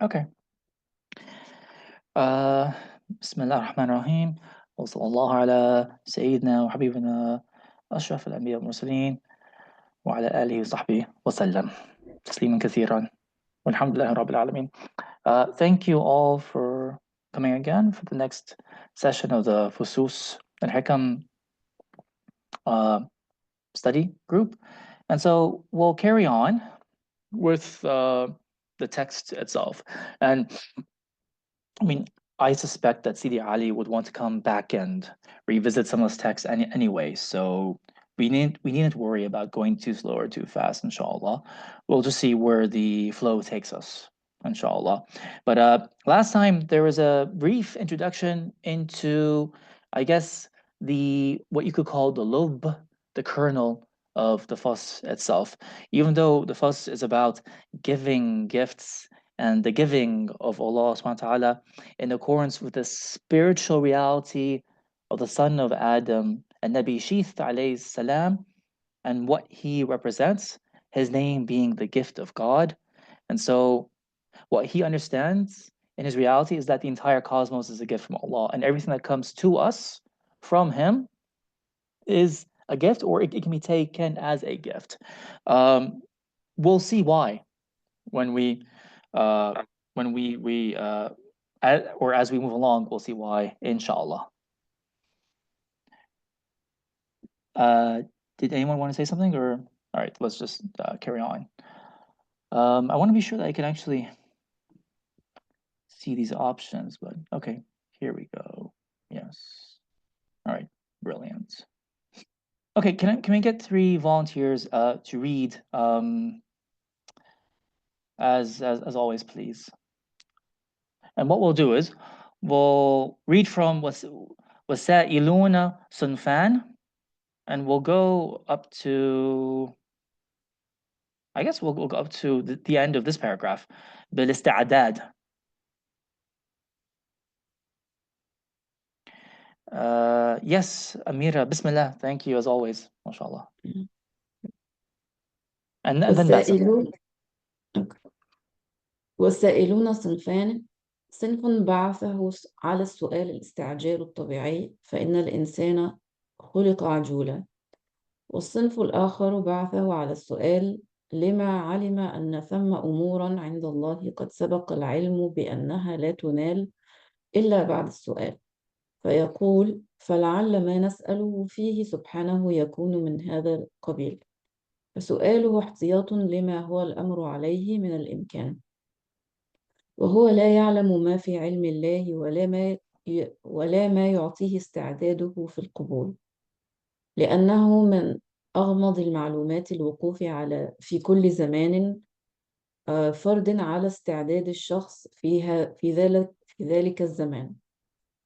Okay. بسم الله الرحمن الرحيم وصلى الله على سيدنا وحبيبنا أشرف الأنبياء والمرسلين وعلى آله وصحبه وسلم تسليما كثيرا والحمد لله رب العالمين. Thank you all for coming again for the next session of the Fusus al-Hikam study group. And so we'll carry on with the text itself. And I mean, I suspect that Sidi Ali would want to come back and revisit some of this text anyway, so we needn't worry about going too slow or too fast, inshallah. We'll just see where the flow takes us, inshallah. But last time there was a brief introduction into, I guess, the what you could call the lub, the kernel of the fuss itself. Even though the fuss is about giving gifts and the giving of Allah subhanahu wa ta'ala in accordance with the spiritual reality of the son of Adam and Nabi Sheeth alayhi salam and what he represents, his name being the gift of God. And so what he understands in his reality is that the entire cosmos is a gift from Allah, and everything that comes to us from him is a gift, or it can be taken as a gift. We'll see why when we uh, as we move along, we'll see why, inshallah. Did anyone want to say something, or all right, let's just carry on. I want to be sure that I can actually see these options, but okay, here we go. Yes. All right, brilliant. Okay, can we get 3 volunteers to read as always, please? And what we'll do is we'll read from وسائلون صنفان, and we'll go up to, I guess we'll go up to the end of this paragraph. بالاستعداد. Yes, Amira, Bismillah. Thank you as always, mashallah. And then Bassem. والسائلون والسائلون صنفان. صنف بعثه على السؤال الاستعجال الطبيعي فإن الإنسان خلق عجولا، والصنف الآخر بعثه على السؤال لما علم أن ثم أمورا عند الله قد سبق العلم بأنها لا تنال إلا بعد السؤال، فيقول فلعل ما نسأله فيه سبحانه يكون من هذا القبيل، فسؤاله احتياط لما هو الأمر عليه من الإمكان، وهو لا يعلم ما في علم الله ولا ما يعطيه استعداده في القبول، لأنه من أغمض المعلومات الوقوف في كل زمان فرض على استعداد الشخص في ذلك الزمان،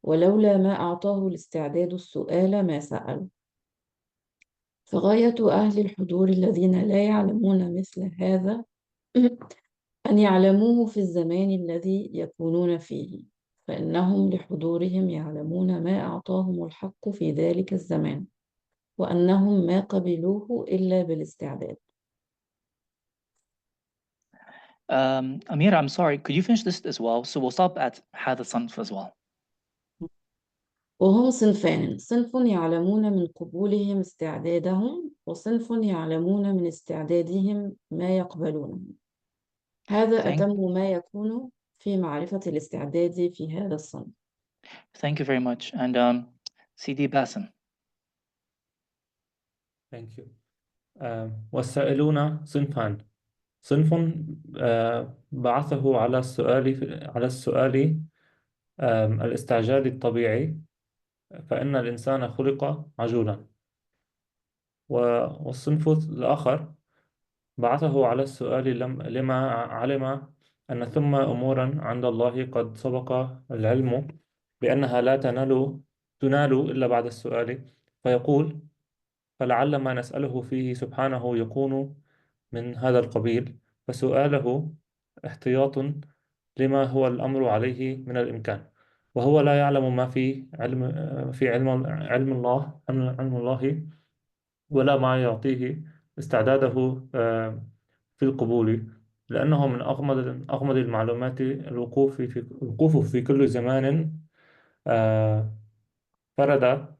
ولولا ما أعطاه الاستعداد السؤال ما سأل. فغاية أهل الحضور الذين لا يعلمون مثل هذا أن يعلموه في الزمان الذي يكونون فيه، فإنهم لحضورهم يعلمون ما أعطاهم الحق في ذلك الزمان، وأنهم ما قبلوه إلا بالاستعداد. Amira, I'm sorry, could you finish this as well? So we'll stop at هذا الصنف as well. وهم صنفان: صنف يعلمون من قبولهم استعدادهم، وصنف يعلمون من استعدادهم ما يقبلونه. هذا أتم ما يكون في معرفة الاستعداد في هذا الصنف. Thank you very much. And CD Bassem. Thank you. والسائلون صنفان. صنف بعثه على السؤال الاستعجال الطبيعي فإن الإنسان خلق عجولا، والصنف الآخر بعثه على السؤال لما علم أن ثم أمورا عند الله قد سبق العلم بأنها لا تنال إلا بعد السؤال، فيقول فلعل ما نسأله فيه سبحانه يكون من هذا القبيل، فسؤاله احتياط لما هو الأمر عليه من الإمكان، وهو لا يعلم ما في علم الله ولا ما يعطيه استعداده في القبول، لأنه من أغمض المعلومات الوقوف في كل زمان آه، فرد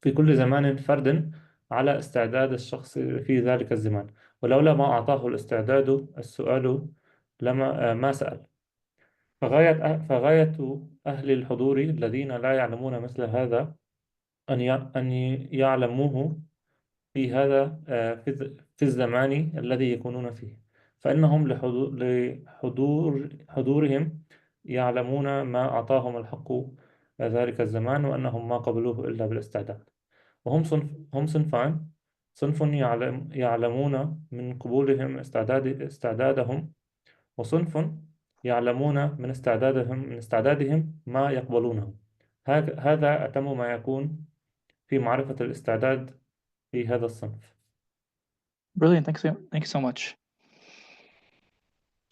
في كل زمان فرد على استعداد الشخص في ذلك الزمان، ولولا ما أعطاه الاستعداد السؤال لما ما سأل. فغاية أهل الحضور الذين لا يعلمون مثل هذا أن يعلموه في هذا في الزمان الذي يكونون فيه، فإنهم حضورهم يعلمون ما أعطاهم الحق ذلك الزمان، وأنهم ما قبلوه إلا بالاستعداد. هم صنفان: صنف يعلمون من قبولهم استعدادهم، وصنف يعلمون من استعدادهم ما يقبلونه. هذا أتم ما يكون في معرفة الاستعداد في هذا الصنف. Brilliant. Thank you so much.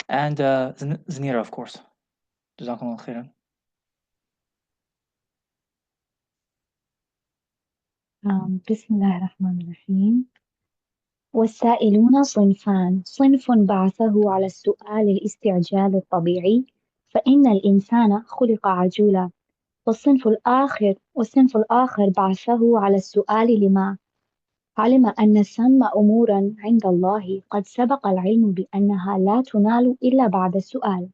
And Zanira, of course. جزاكم الله خيرا. بسم الله الرحمن الرحيم. والسائلون صنفان: صنف بعثه على السؤال الاستعجال الطبيعي، فإن الإنسان خلق عجولا. والصنف الآخر بعثه على السؤال لما علم أن ثم أمورا عند الله قد سبق العلم بأنها لا تنال إلا بعد السؤال،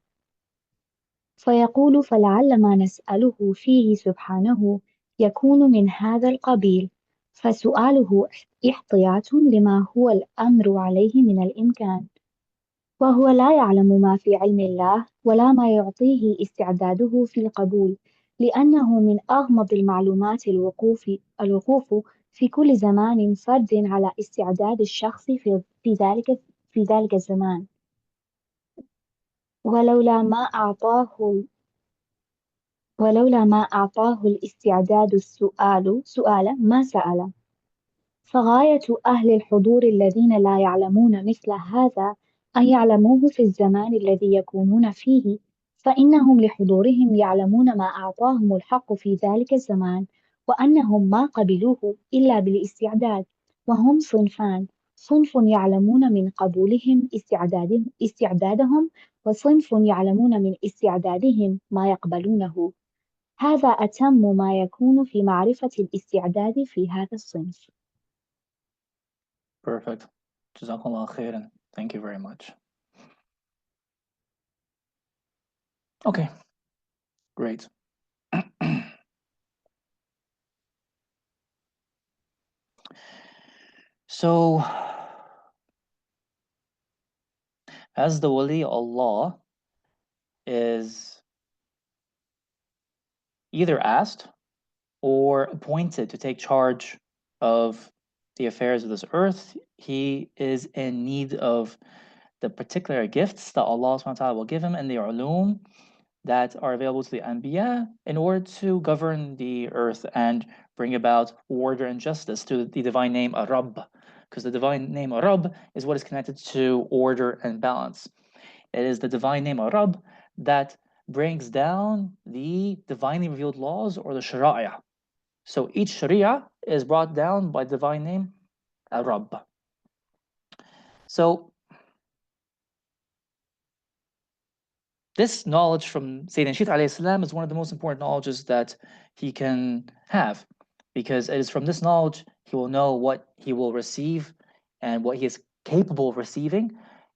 فيقول: فلعل ما نسأله فيه سبحانه يكون من هذا القبيل، فسؤاله احتياط لما هو الأمر عليه من الإمكان، وهو لا يعلم ما في علم الله ولا ما يعطيه استعداده في القبول، لأنه من أغمض المعلومات الوقوف في كل زمان فرد على استعداد الشخص في ذلك الزمان، ولولا ما أعطاه الاستعداد سؤال ما سأل. فغاية أهل الحضور الذين لا يعلمون مثل هذا أن يعلموه في الزمان الذي يكونون فيه، فإنهم لحضورهم يعلمون ما أعطاهم الحق في ذلك الزمان، وأنهم ما قبلوه إلا بالاستعداد. وهم صنفان: صنف يعلمون من قبولهم استعدادهم، وصنف يعلمون من استعدادهم ما يقبلونه. هذا أتم ما يكون في معرفة الاستعداد في هذا الصنف. Perfect. جزاكم الله خيرا. Thank you very much. Okay, great. So, as the Wali Allah is either asked or appointed to take charge of the affairs of this earth, he is in need of the particular gifts that Allah subhanahu wa ta'ala will give him and the ulum that are available to the Anbiya in order to govern the earth and bring about order and justice through the divine name Ar-Rabb, because the divine name Ar-Rabb is what is connected to order and balance. It is the divine name Ar-Rabb that brings down the divinely revealed laws or the Shari'ah. So each Sharia is brought down by the divine name Ar-Rabb. So this knowledge from Sayyidina Shith alayhi salam is one of the most important knowledges that he can have, because it is from this knowledge he will know what he will receive and what he is capable of receiving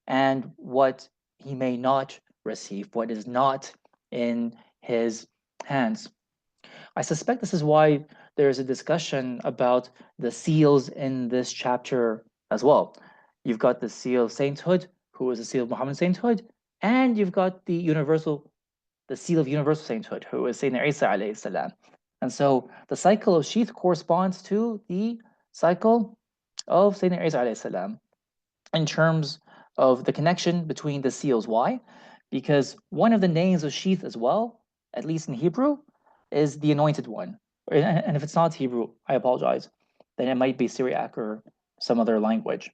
and what he may not receive, what is not in his hands. I suspect this is why there is a discussion about the seals in this chapter as well. You've got the seal of sainthood, who is the seal of Muhammad's sainthood, and you've got the seal of universal sainthood, who is Sayyidina Isa alayhi salam. And so the cycle of sheath corresponds to the cycle of Sayyidina Isa alayhi salam in terms of the connection between the seals. Why? Because one of the names of sheath as well, at least in Hebrew, is the anointed one. And if it's not Hebrew, I apologize, then it might be Syriac or some other language.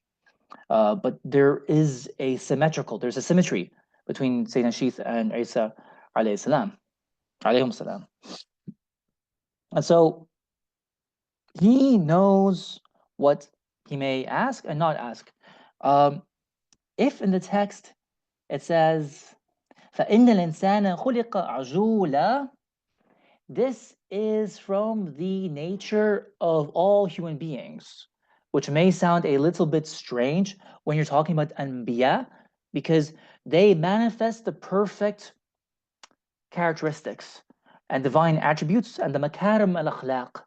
But there's a symmetry between Sayyidina Sheath and Isa alayhi salam, alayhum salam. And so he knows what he may ask and not ask. If in the text it says, فَإِنَّ الْإِنسَانَ خُلِقَ عَجُولًا. This is from the nature of all human beings, which may sound a little bit strange when you're talking about Anbiya, because they manifest the perfect characteristics and divine attributes and the makarim al-akhlaq.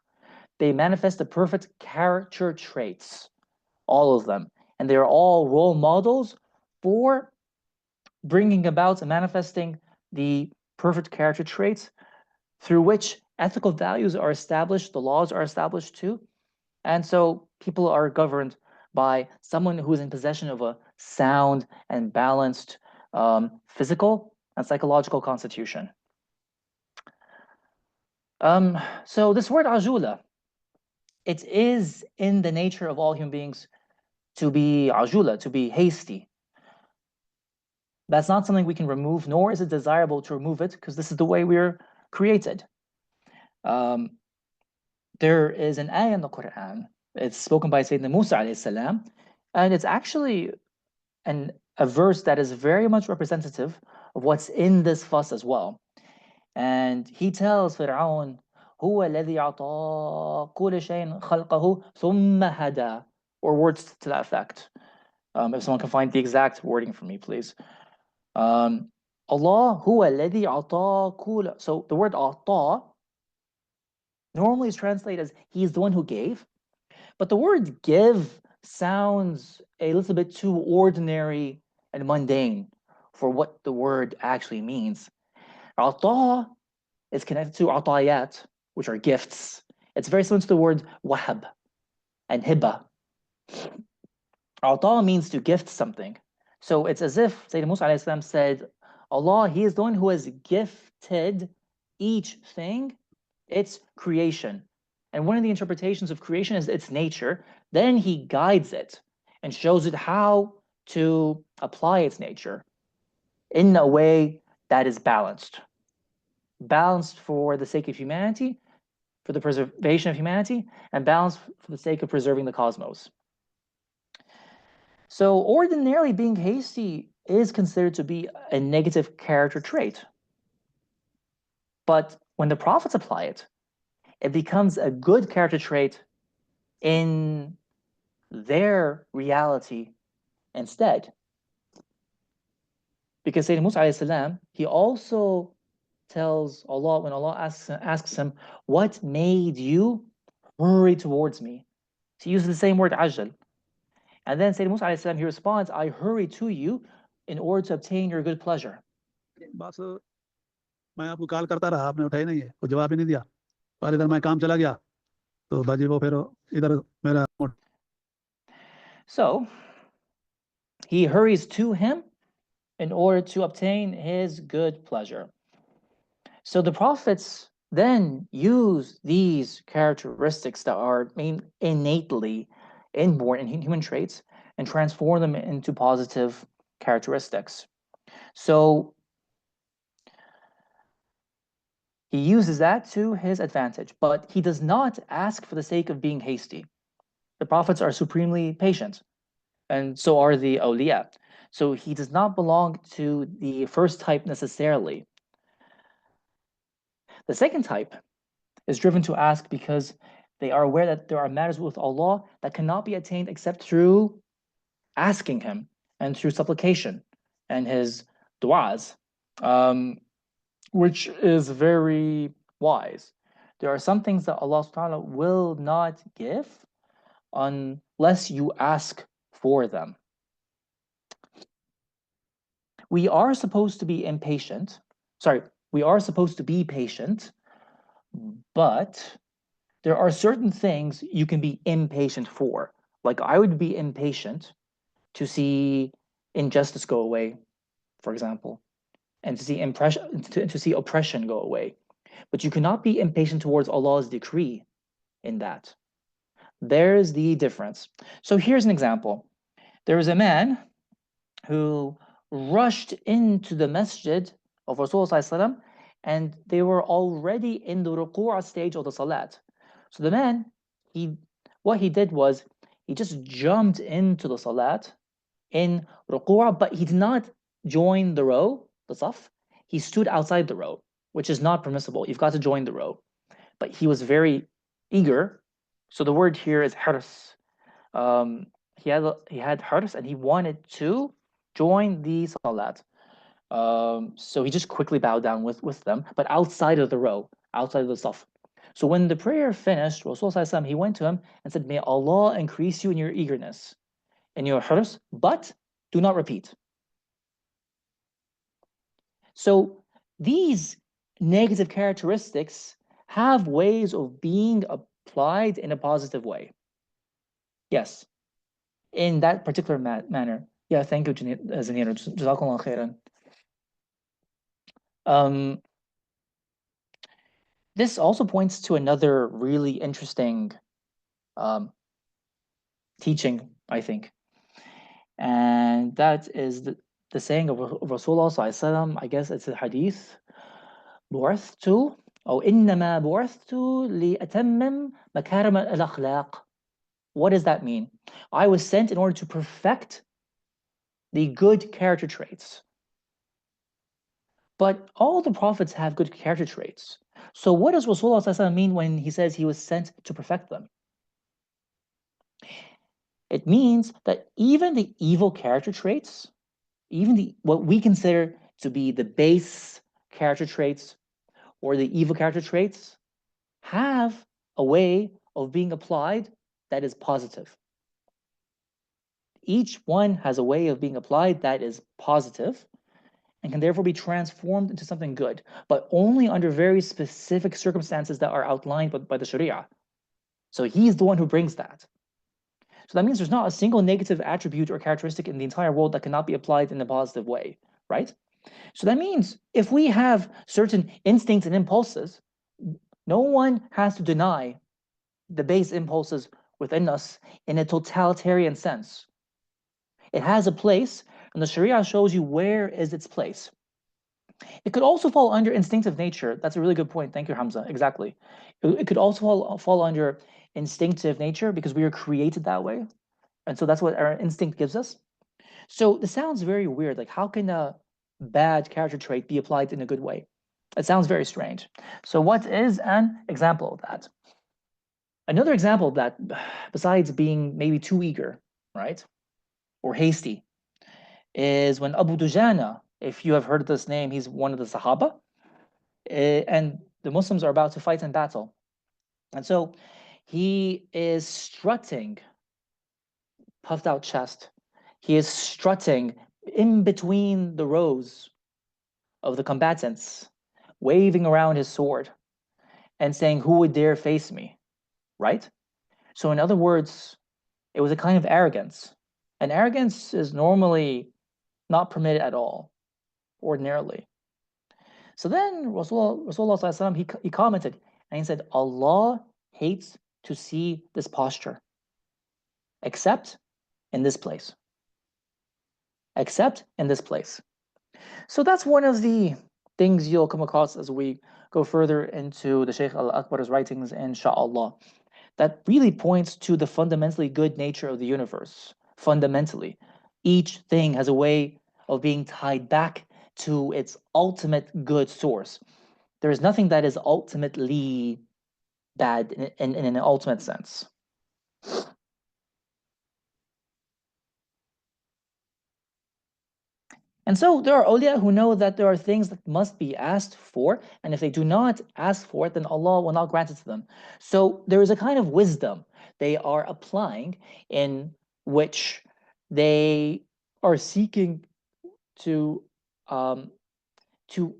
They manifest the perfect character traits, all of them. And they are all role models for bringing about and manifesting the perfect character traits through which ethical values are established, the laws are established too. And so people are governed by someone who is in possession of a sound and balanced physical and psychological constitution. So this word ajula, it is in the nature of all human beings to be ajula, to be hasty. That's not something we can remove, nor is it desirable to remove it, because this is the way we're created. There is an ayah in the Quran. It's spoken by Sayyidina Musa alayhi salam, and it's actually a verse that is very much representative of what's in this fuss as well. And he tells Fir'aun, هو الذي أعطى كل شيء خلقه ثم هدى, or words to that effect. If someone can find the exact wording for me, please. Allah هو الذي أعطى كل. So the word أعطى normally is translated as he's the one who gave, but the word give sounds a little bit too ordinary and mundane for what the word actually means. Ata is connected to atayat, which are gifts. It's very similar to the word wahab and hibba. Ata means to gift something. So it's as if Sayyidina Musa alayhi salam said, Allah, he is the one who has gifted each thing its creation. And one of the interpretations of creation is its nature. Then he guides it and shows it how to apply its nature in a way that is balanced. Balanced for the sake of humanity, for the preservation of humanity, and balanced for the sake of preserving the cosmos. So ordinarily being hasty is considered to be a negative character trait. But when the prophets apply it, it becomes a good character trait in their reality instead. Because Sayyidina Musa alayhi salam, he also tells Allah, when Allah asks him, what made you hurry towards me? He uses the same word, ajal. And then Sayyidina Musa alayhi salam, he responds, I hurry to you in order to obtain your good pleasure. बस मैं आपको call करता रहा, आपने उठाई नहीं है, कोई जवाब ही नहीं दिया, और इधर मैं काम चला गया, तो बाजी वो फिर इधर मेरा. So he hurries to him in order to obtain his good pleasure. So the prophets then use these characteristics that are innately inborn in human traits and transform them into positive characteristics. So he uses that to his advantage, but he does not ask for the sake of being hasty. The prophets are supremely patient, and so are the awliya. So he does not belong to the first type necessarily. The second type is driven to ask because they are aware that there are matters with Allah that cannot be attained except through asking Him and through supplication and His du'as, which is very wise. There are some things that Allah subhanahu wa ta'ala will not give unless you ask for them. We are supposed to be impatient. We are supposed to be patient, but there are certain things you can be impatient for. Like I would be impatient to see injustice go away, for example, and to see oppression go away. But you cannot be impatient towards Allah's decree in that. There's the difference. So here's an example. There was a man who rushed into the masjid of Rasulullah, and they were already in the ruku'ah stage of the salat. So the man, what he did was he just jumped into the salat in ruku'ah, but he did not join the row, the saf, he stood outside the row, which is not permissible. You've got to join the row. But he was very eager. So the word here is hirs. He had hirs and he wanted to join the salat. So he just quickly bowed down with them, but outside of the row, outside of the saf. So when the prayer finished, Rasul he went to him and said, "May Allah increase you in your eagerness, in your hirs, but do not repeat." So these negative characteristics have ways of being applied in a positive way. Yes, in that particular manner. Yeah, thank you, Zanira. Jazakallah khairan. This also points to another really interesting teaching, I think. And that is the saying of Rasulullah sallallahu, I guess it's a hadith. بعثت أو إنما بعثت لأتمم مكارم الأخلاق. What does that mean? I was sent in order to perfect the good character traits. But all the prophets have good character traits. So what does Rasulullah mean when he says he was sent to perfect them? It means that even the evil character traits, even what we consider to be the base character traits or the evil character traits, have a way of being applied that is positive. Each one has a way of being applied that is positive and can therefore be transformed into something good, but only under very specific circumstances that are outlined by the Sharia. So he's the one who brings that. So that means there's not a single negative attribute or characteristic in the entire world that cannot be applied in a positive way, right? So that means if we have certain instincts and impulses, no one has to deny the base impulses within us in a totalitarian sense. It has a place, and the Sharia shows you where is its place. It could also fall under instinctive nature. That's a really good point. Thank you, Hamza. Exactly. It could also fall under instinctive nature because we are created that way. And so that's what our instinct gives us. So this sounds very weird. Like, how can a bad character trait be applied in a good way? It sounds very strange. So what is an example of that? Another example of that, besides being maybe too eager, right, or hasty, is when Abu Dujana, if you have heard of this name, he's one of the Sahaba, and the Muslims are about to fight in battle. And so he is strutting, puffed out chest. He is strutting in between the rows of the combatants, waving around his sword and saying, "Who would dare face me?" Right? So in other words, it was a kind of arrogance. And arrogance is normally not permitted at all, ordinarily. So then Rasulullah he commented and he said, Allah hates to see this posture, except in this place. Except in this place. So that's one of the things you'll come across as we go further into the Shaykh al-Akbar's writings, inshaAllah, that really points to the fundamentally good nature of the universe. Fundamentally, each thing has a way of being tied back to its ultimate good source. There is nothing that is ultimately bad in an ultimate sense. And so there are awliya who know that there are things that must be asked for, and if they do not ask for it, then Allah will not grant it to them. So there is a kind of wisdom they are applying in which they are seeking to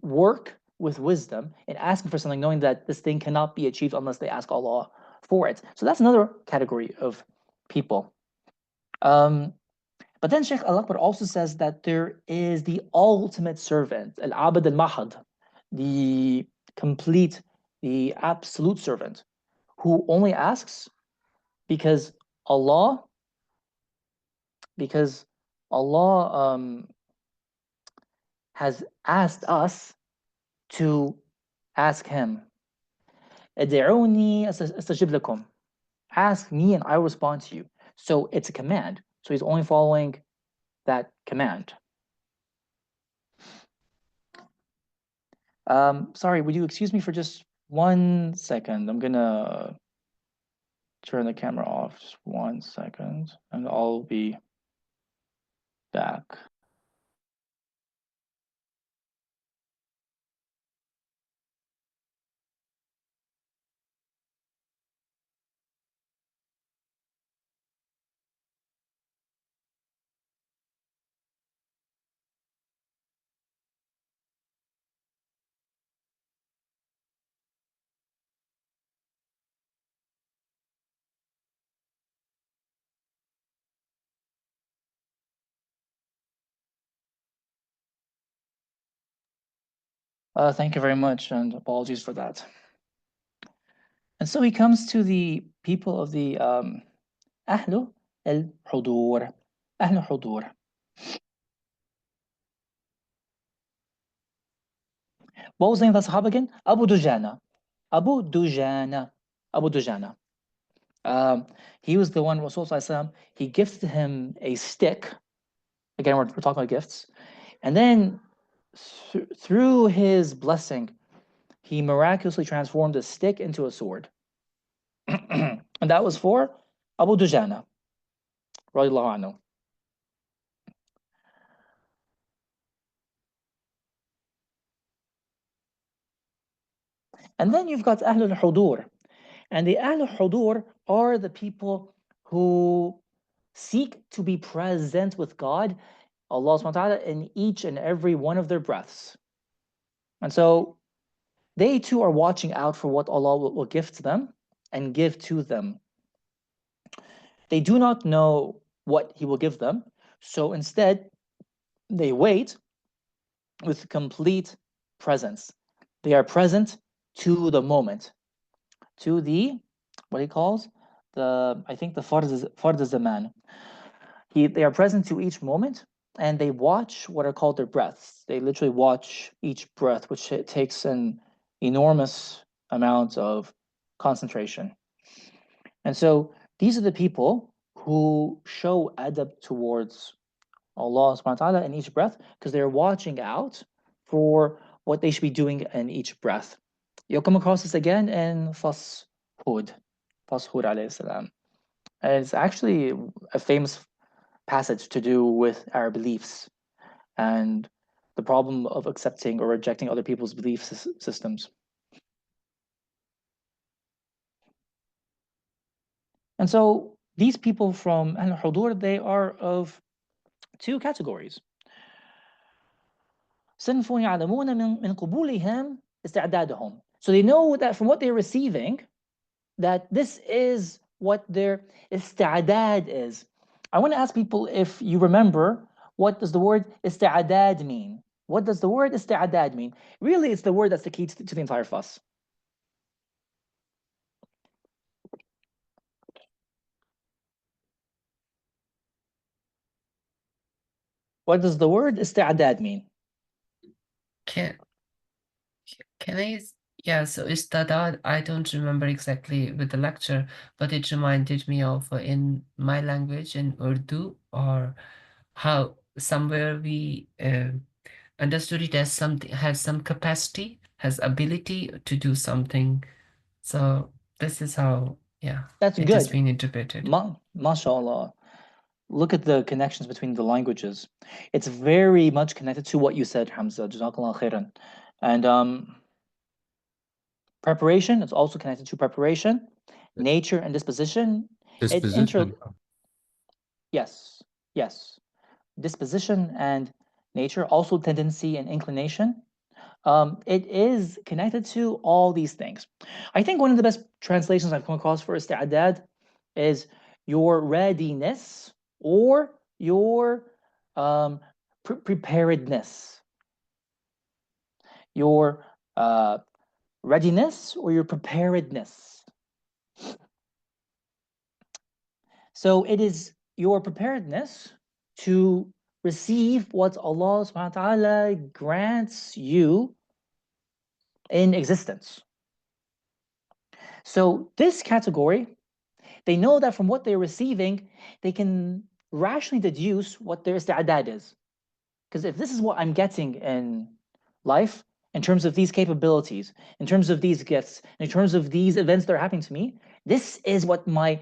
work with wisdom and asking for something, knowing that this thing cannot be achieved unless they ask Allah for it. So that's another category of people. But then Shaykh al-Akbar also says that there is the ultimate servant, al-Abd al-Mahad, the complete, the absolute servant, who only asks because Allah has asked us to ask him. ادعوني أستجب لكم. Ask me and I will respond to you. So it's a command. So he's only following that command. Sorry, would you excuse me for just 1 second? I'm gonna turn the camera off just 1 second, and I'll be back. Thank you very much, and apologies for that. And so he comes to the people of the أهل الحضور. أهل الحضور. What was the name of that Sahaba again? Abu Dujana. Abu Dujana. Abu Dujana. He was the one, Rasul, he gifted him a stick. Again, we're talking about gifts. And then through his blessing, he miraculously transformed a stick into a sword. And that was for Abu Dujana, radiallahu anhu. And then you've got Ahlul Hudur. And the Ahlul Hudur are the people who seek to be present with God, Allah subhanahu wa ta'ala, in each and every one of their breaths. And so they too are watching out for what Allah will gift them and give to them. They do not know what He will give them, so instead they wait with complete presence. They are present to the moment, to the, what he calls, I think the Fard Zaman. They are present to each moment, and they watch what are called their breaths. They literally watch each breath, which takes an enormous amount of concentration. And so these are the people who show adab towards Allah subhanahu wa ta'ala in each breath, because they're watching out for what they should be doing in each breath. You'll come across this again in Fashud alayhi salam. And it's actually a famous passage to do with our beliefs and the problem of accepting or rejecting other people's belief systems. And so these people from al-Hudur, they are of two categories. صنف يعلمون من قبولهم استعدادهم. So they know that from what they're receiving, that this is what their استعداد is. I want to ask people if you remember, what does the word استعداد mean? What does the word استعداد mean? Really, it's the word that's the key to the entire fuss. What does the word استعداد mean? Can I? Yeah, so istadad, I don't remember exactly with the lecture, but it reminded me of in my language, in Urdu, or how somewhere we understood it as something, has some capacity, has ability to do something. So this is how, yeah, That's it has good. been interpreted. MashaAllah. Look at the connections between the languages. It's very much connected to what you said, Hamza. Jazakallah khairan. And preparation, it's also connected to preparation, nature and disposition. Disposition. Yes. Disposition and nature, also tendency and inclination. It is connected to all these things. I think one of the best translations I've come across for ista'adad is your readiness or your preparedness. Your readiness or your preparedness. So it is your preparedness to receive what Allah subhanahu wa ta'ala grants you in existence. So this category, they know that from what they're receiving, they can rationally deduce what their ista'adad is. Because if this is what I'm getting in life, in terms of these capabilities, in terms of these gifts, in terms of these events that are happening to me, this is what my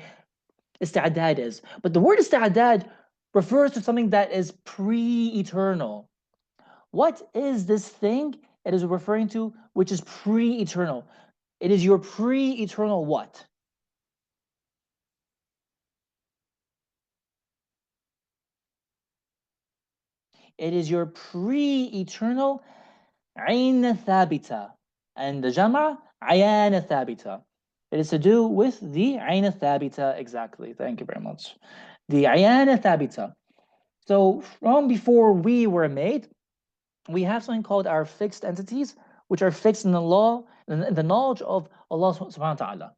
ista'dad is. But the word ista'dad refers to something that is pre-eternal. What is this thing it is referring to which is pre-eternal? It is your pre-eternal what? It is your pre-eternal عين ثابتة, and the Jama عيان ثابتة. It is to do with the عين ثابتة, exactly. Thank you very much. The عيان ثابتة. So from before we were made, we have something called our fixed entities, which are fixed in the law, in the knowledge of Allah subhanahu wa ta'ala.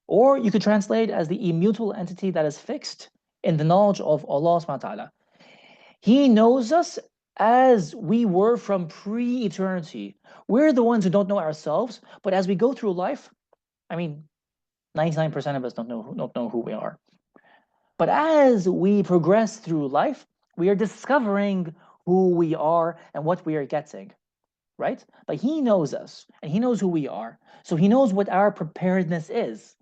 Or you could translate as the immutable entity that is fixed in the knowledge of Allah subhanahu wa ta'ala. He knows us as we were from pre-eternity. We're the ones who don't know ourselves, but as we go through life, I mean, 99% of us don't know who we are. But as we progress through life, we are discovering who we are and what we are getting, right? But he knows us and he knows who we are. So he knows what our preparedness is.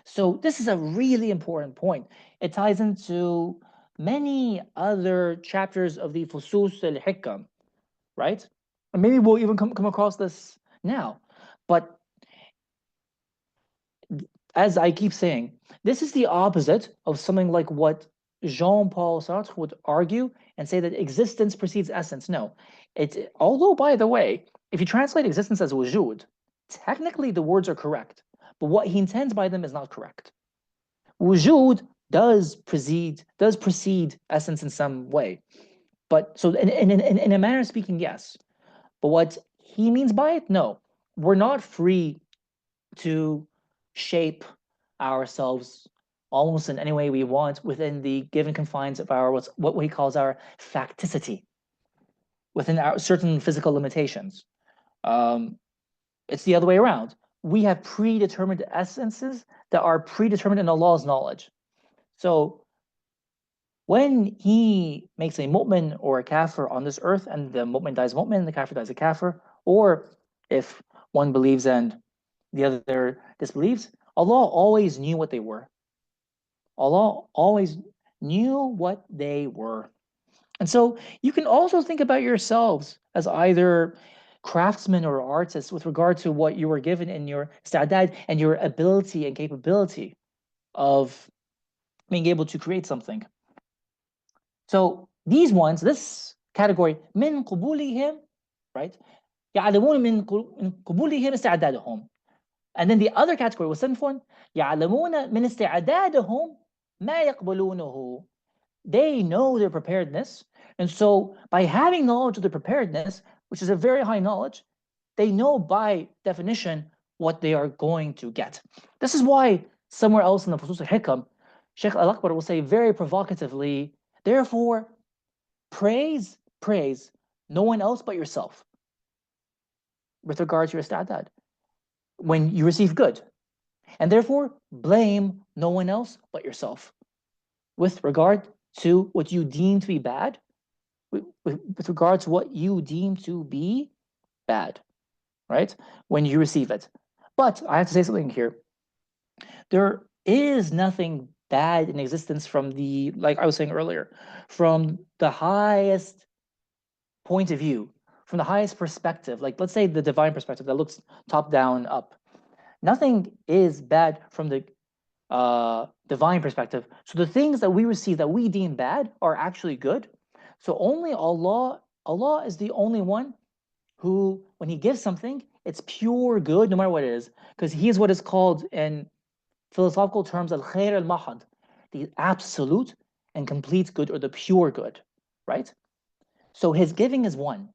So this is a really important point. It ties into many other chapters of the Fusus al-Hikam, right? And maybe we'll even come across this now. But as I keep saying, this is the opposite of something like what Jean-Paul Sartre would argue and say that existence precedes essence. No, although, by the way, if you translate existence as wujud, technically the words are correct, but what he intends by them is not correct. Wujud does precede essence in some way, but so in a manner of speaking, yes. But what he means by it, no, we're not free to shape ourselves almost in any way we want within the given confines of our what he calls our facticity, within our certain physical limitations. It's the other way around. We have predetermined essences that are predetermined in Allah's knowledge. So when he makes a mu'min or a kafir on this earth, and the mu'min dies mu'min, the kafir dies a kafir, or if one believes and the other disbelieves, Allah always knew what they were. Allah always knew what they were. And so you can also think about yourselves as either craftsmen or artists with regard to what you were given in your ista'dad and your ability and capability of being able to create something. So these ones, this category, من قبولهم, right? يعلمون من قبولهم استعدادهم. And then the other category was seventh one, يعلمون من استعدادهم ما يقبلونه. They know their preparedness. And so by having knowledge of their preparedness, which is a very high knowledge, they know by definition what they are going to get. This is why somewhere else in the Fusus al-Hikam, Sheikh Al-Akbar will say very provocatively, therefore, praise no one else but yourself with regard to your ista'dad when you receive good. And therefore, blame no one else but yourself with regard to what you deem to be bad, with regard to what you deem to be bad, right? When you receive it. But I have to say something here. There is nothing bad in existence from the, like I was saying earlier, from the highest point of view, from the highest perspective, like let's say the divine perspective that looks top down up. Nothing is bad from the divine perspective. So the things that we receive that we deem bad are actually good. So only Allah is the only one who, when he gives something, it's pure good no matter what it is, because he is what is called in philosophical terms al-khair al-mahad, the absolute and complete good, or the pure good, right? So his giving is one.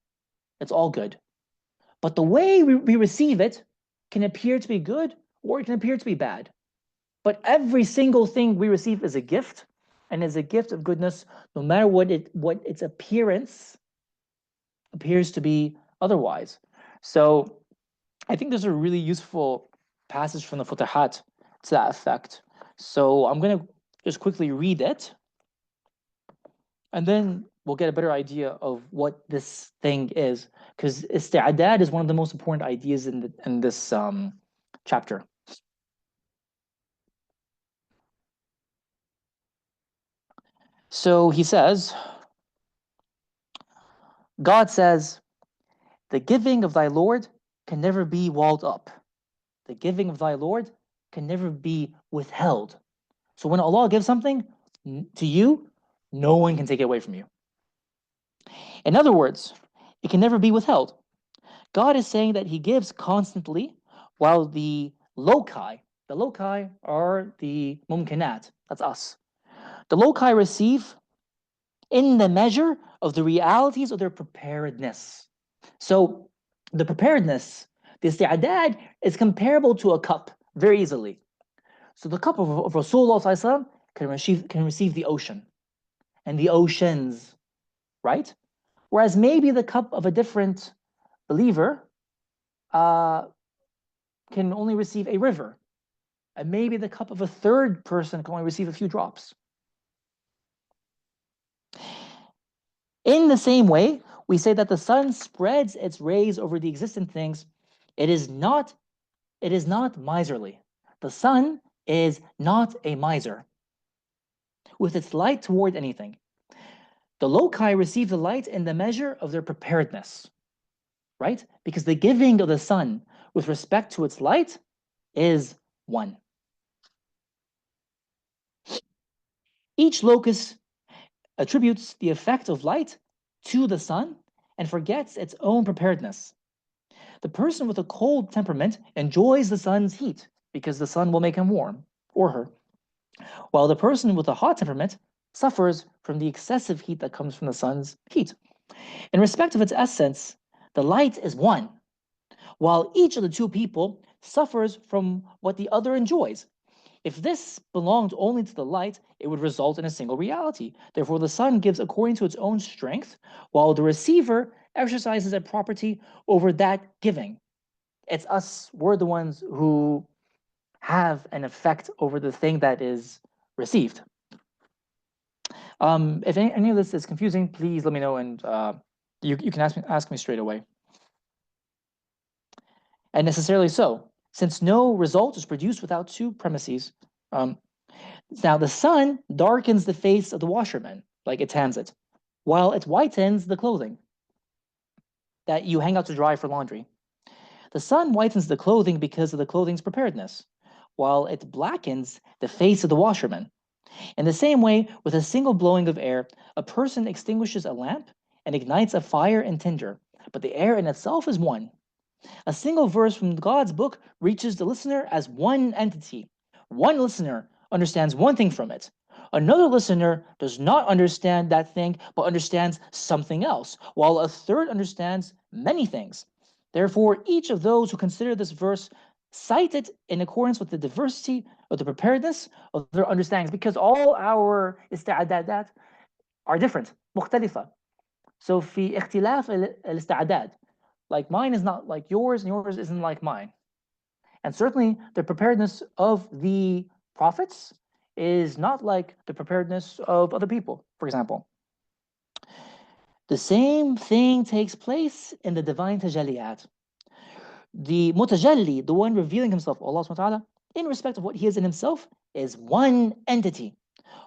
It's all good. But the way we receive it can appear to be good or it can appear to be bad. But every single thing we receive is a gift, and is a gift of goodness, no matter what its appearance appears to be otherwise. So I think there's a really useful passage from the Futuhat to that effect. So I'm going to just quickly read it. And then we'll get a better idea of what this thing is, because isti'adad is one of the most important ideas in this chapter. So he says, God says, the giving of thy Lord can never be walled up. The giving of thy Lord can never be withheld. So when Allah gives something to you, no one can take it away from you. In other words, it can never be withheld. God is saying that he gives constantly, while the loci are the mumkinat, that's us. The loci receive in the measure of the realities of their preparedness. So the preparedness, the isti'adad, is comparable to a cup very easily. So the cup of Rasulullah can receive the ocean and the oceans, right? Whereas maybe the cup of a different believer can only receive a river. And maybe the cup of a third person can only receive a few drops. In the same way, we say that the sun spreads its rays over the existing things. It is not miserly. The sun is not a miser with its light toward anything. The loci receive the light in the measure of their preparedness, right? Because the giving of the sun with respect to its light is one. Each locus attributes the effect of light to the sun and forgets its own preparedness. The person with a cold temperament enjoys the sun's heat because the sun will make him warm, or her, while the person with a hot temperament suffers from the excessive heat that comes from the sun's heat. In respect of its essence, the light is one, while each of the two people suffers from what the other enjoys. If this belonged only to the light, it would result in a single reality. Therefore, the sun gives according to its own strength, while the receiver exercises a property over that giving. It's us, we're the ones who have an effect over the thing that is received. If any of this is confusing, please let me know, and you can ask me straight away. And necessarily so, since no result is produced without two premises. Now, the sun darkens the face of the washerman, like it tans it, while it whitens the clothing that you hang out to dry for laundry. The sun whitens the clothing because of the clothing's preparedness, while it blackens the face of the washerman. In the same way, with a single blowing of air, a person extinguishes a lamp and ignites a fire and tinder, but the air in itself is one. A single verse from God's book reaches the listener as one entity. One listener understands one thing from it. Another listener does not understand that thing, but understands something else, while a third understands many things. Therefore, each of those who consider this verse cite it in accordance with the diversity of the preparedness of their understandings, because all our isti'adadat are different, مختلفة. So في اختلاف الاستعداد, like mine is not like yours, and yours isn't like mine. And certainly the preparedness of the prophets is not like the preparedness of other people, for example. The same thing takes place in the divine tajalliyat. The mutajalli, the one revealing himself, Allah subhanahu wa ta'ala, in respect of what he is in himself, is one entity.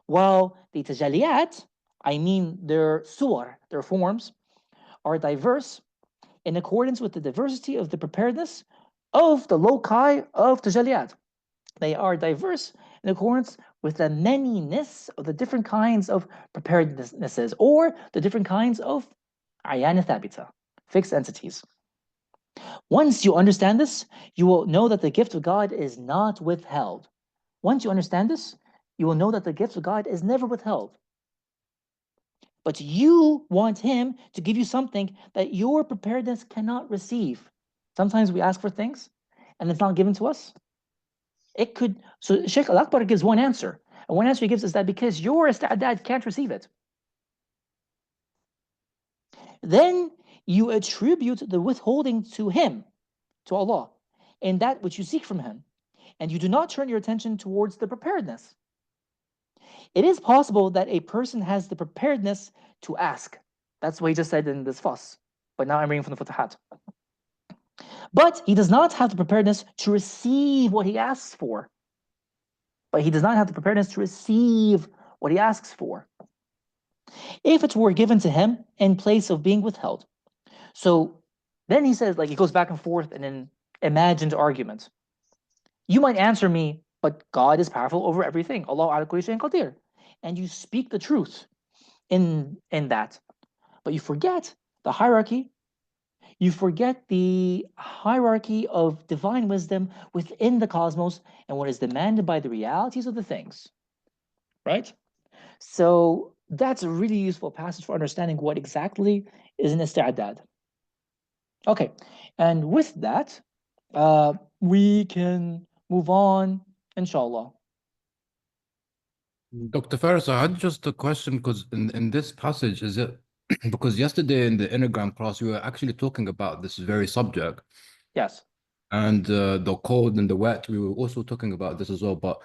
While the tajalliyat, I mean their suwar, their forms, are diverse in accordance with the diversity of the preparedness of the loci of tajalliyat. They are diverse in accordance with the manyness of the different kinds of preparednesses, or the different kinds of ayana thabita, fixed entities. Once you understand this, you will know that the gift of God is not withheld. Once you understand this, you will know that the gift of God is never withheld. But you want him to give you something that your preparedness cannot receive. Sometimes we ask for things and it's not given to us. It could, so Sheikh Al-Akbar gives one answer. And one answer he gives is that because your ista'dad can't receive it. Then you attribute the withholding to him, to Allah, in that which you seek from him. And you do not turn your attention towards the preparedness. it is possible that a person has the preparedness to ask. That's what he just said in this fuss. But now I'm reading from the Futuhat. But he does not have the preparedness to receive what he asks for. But he does not have the preparedness to receive what he asks for, if it were given to him in place of being withheld. So then he says, like, he goes back and forth in an imagined argument. You might answer me, but God is powerful over everything. Allah ala kulli shay'in qadir. And you speak the truth in that. But you forget the hierarchy. You forget the hierarchy of divine wisdom within the cosmos and what is demanded by the realities of the things. Right? So that's a really useful passage for understanding what exactly is an isti'adad. Okay, and with that, we can move on, inshallah. Dr. Faris, I had just a question because in this passage, is it because yesterday in the Enneagram class, we were actually talking about this very subject. Yes. And the cold and the wet, we were also talking about this as well. But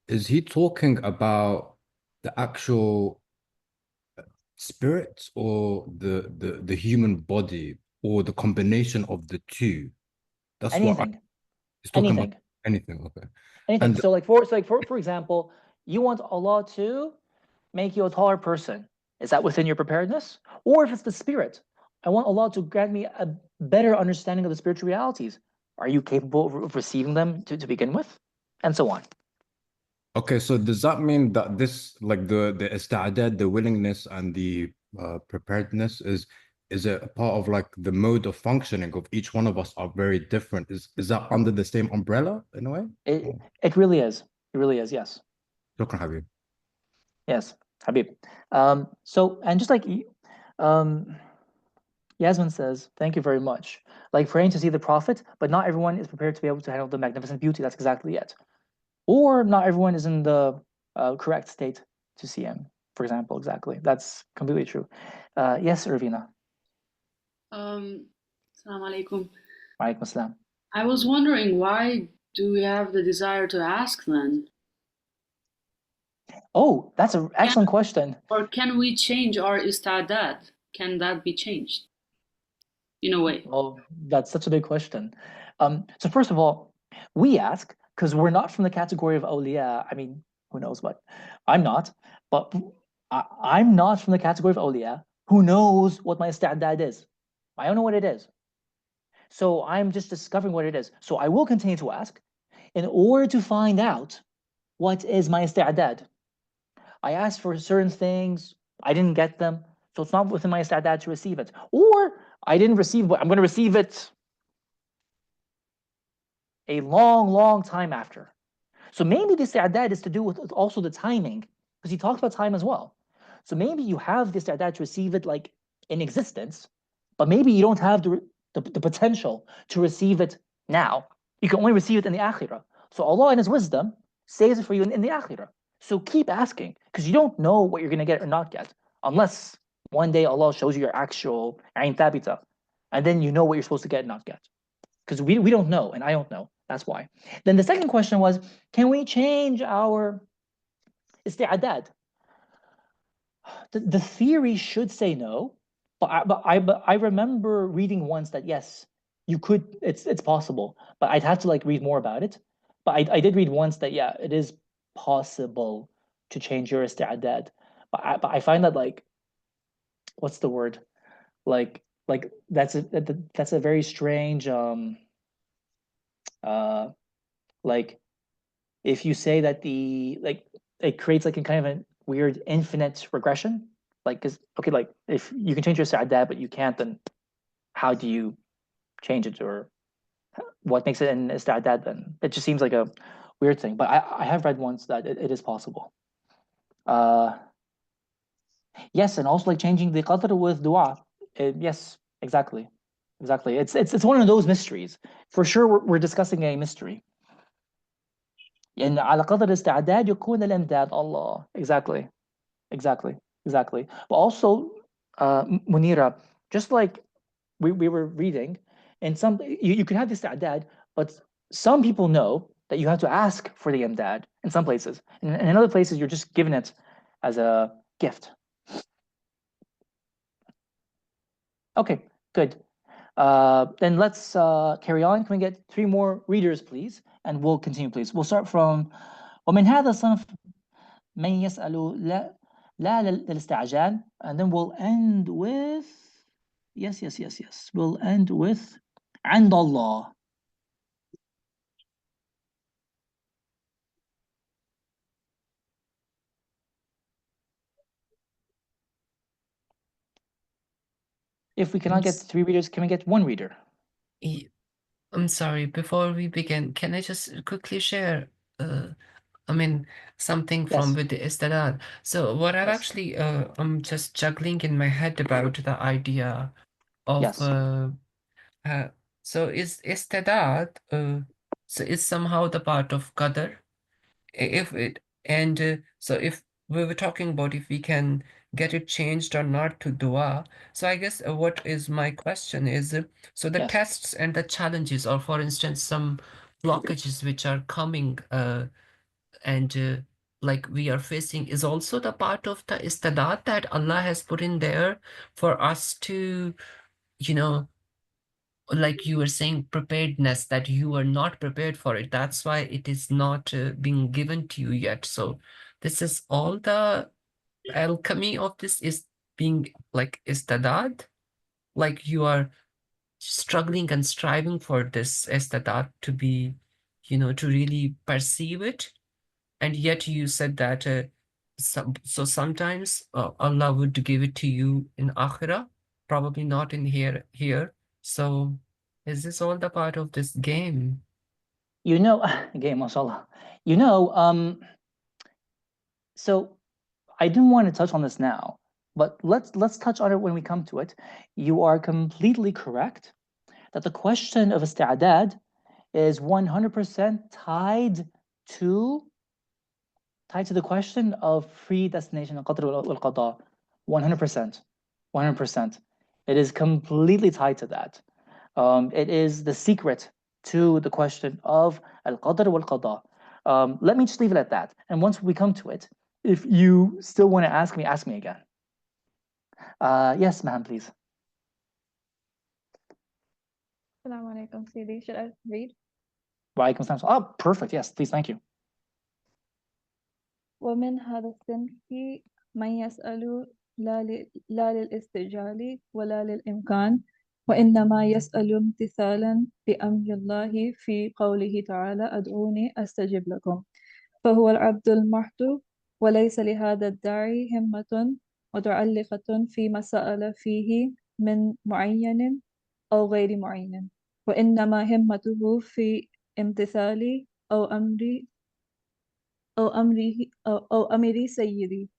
is he talking about the actual spirit or the human body or the combination of the two? That's Anything. what he's talking Anything. about. Anything, okay. Anything. And So like for example, you want Allah to make you a taller person. Is that within your preparedness? Or if it's the spirit, I want Allah to grant me a better understanding of the spiritual realities. Are you capable of receiving them to begin with? And so on. okay, so does that mean that this, like the ista'adad, the willingness and the preparedness is it a part of like the mode of functioning of each one of us are very different? Is that under the same umbrella in a way? It really is. It really is, yes. Shukran, Habib. Yes, Habib. So, and just like Yasmin says, thank you very much. Like praying to see the Prophet, but not everyone is prepared to be able to handle the magnificent beauty. That's exactly it. Or not everyone is in the correct state to see him, for example. Exactly. That's completely true. Yes, Irvina. Assalamu alaikum. Alaikum assalam. I was wondering, why do we have the desire to ask then? Oh, that's an excellent question. Or can we change our ista'dad? Can that be changed in a way? Well, that's such a big question. So first of all, we ask because we're not from the category of awliya. I mean, who knows what? I'm not, but I'm not from the category of awliya who knows what my ista'dad is. I don't know what it is. So I'm just discovering what it is. So I will continue to ask in order to find out what is my ista'dad. I asked for certain things, I didn't get them, so it's not within my ista'dad to receive it. Or I didn't receive, but I'm going to receive it a long, long time after. So maybe the ista'dad is to do with also the timing, because he talks about time as well. So maybe you have this ista'dad to receive it like in existence, but maybe you don't have the potential to receive it now. You can only receive it in the akhirah. So Allah in His wisdom saves it for you in the akhirah. So keep asking, because you don't know what you're going to get or not get, unless one day Allah shows you your actual ayn thabita, and then you know what you're supposed to get and not get. Because we don't know, and I don't know. That's why. Then the second question was, can we change our isti'adad? The theory should say no, but I remember reading once that yes, you could. It's possible, but I'd have to like read more about it. But I did read once that yeah, it is possible to change your isti'adad. But I find that like, what's the word? Like that's a very strange like if you say that it creates like a kind of a weird infinite regression, like because okay, like if you can change your ista'dad but you can't, then how do you change it, or what makes it an ista'dad? Then it just seems like a weird thing. But I have read once that it is possible. Yes, and also like changing the qadr with dua. Yes, exactly. It's one of those mysteries. For sure, we're discussing a mystery. And على قدر الاستعداد يكون الإمداد. Allah. Exactly. But also, Munira, just like we were reading, and you can have the ista'dad, but some people know that you have to ask for the imdad in some places. And in other places, you're just given it as a gift. Okay, good. Then let's carry on. Can we get 3 more readers, please? And we'll continue, please. We'll start from ومن هذا الصنف من يسأل لا للاستعجال, and then we'll end with yes. We'll end with عند الله. If we cannot get 3 readers, can we get 1 reader? I'm sorry, before we begin, can I just quickly share, something from Yes. with the istidad? So what I've Yes. actually, I'm just juggling in my head about the idea of, Yes. so is istidad, so is somehow the part of qadar? So if we were talking about if we can get it changed or not to dua, so I guess what is my question is, so the Yes. tests and the challenges, or for instance some blockages which are coming and like we are facing, is also the part of the istadat that Allah has put in there for us to, like you were saying, preparedness, that you are not prepared for it. That's why it is not being given to you yet. So this is all the alchemy of this is being like istidad, like you are struggling and striving for this istidad to be, to really perceive it. And yet you said that so sometimes Allah would give it to you in akhirah, probably not in here. So is this all the part of this game? Game, mashallah. So I didn't want to touch on this now, but let's touch on it when we come to it. You are completely correct that the question of isti'adad is 100% tied to the question of predestination, al-qadr wal-qada. 100%. 100%. It is completely tied to that. It is the secret to the question of al-qadr wal-qada. Let me just leave it at that. And once we come to it, if you still want to ask me again. Yes, ma'am, please. Assalamu alaikum, Sidi. Should I read? Wa alaikum salam. Oh, perfect. Yes, please. Thank you. ومن هذا الصنف من يسأل لا للاستعجال ولا للإمكان وإنما يسأل امتثالا بأمر الله في قوله تعالى أدعوني أستجب لكم، فهو العبد المحض وليس لهذا الداعي همة متعلقة فيما سأل فيه من معين أو غير معين، وإنما همته في امتثال أو أمر سيدي،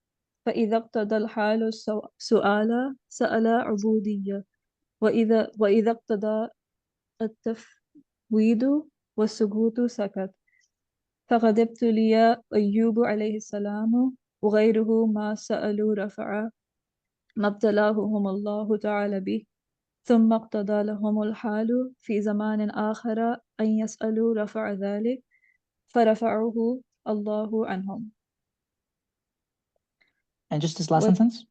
فإذا اقتضى الحال السؤال سأل عبودية، وإذا اقتضى التفويض والسكوت سكت. فقد ابتلي أيوب عليه السلام وغيره ما سألوا رفع ما ابتلاهم الله تعالى به، ثم اقتضى لهم الحال في زمان آخر أن يسألوا رفع ذلك فرفعه الله عنهم. And just this last sentence.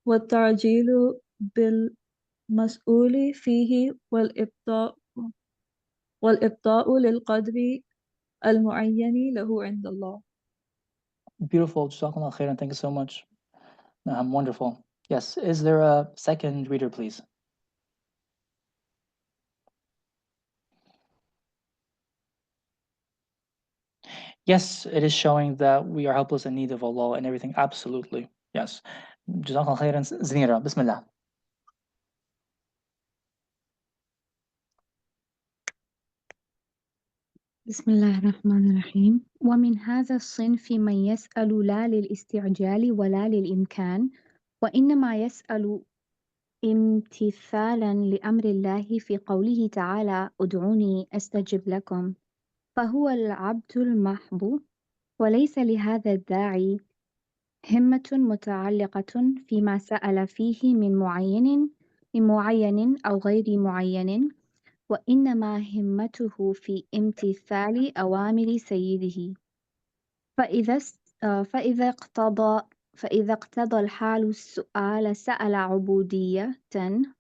والتعجيل بالمسؤول فيه والإبطاء للقدر المعين له عند الله. Beautiful. Jazakallah khairan. Thank you so much. Wonderful. Yes. Is there a second reader, please? Yes, it is showing that we are helpless in need of Allah and everything. Absolutely. Yes. Jazakallah khairan. Zanira, Bismillah. بسم الله الرحمن الرحيم. ومن هذا الصنف من يسأل لا للاستعجال ولا للإمكان وإنما يسأل امتثالا لأمر الله في قوله تعالى ادعوني أستجب لكم، فهو العبد المحض وليس لهذا الداعي همة متعلقة فيما سأل فيه من معين أو غير معين، وإنما همته في امتثال أوامر سيده، فإذا اقتضى الحال السؤال سأل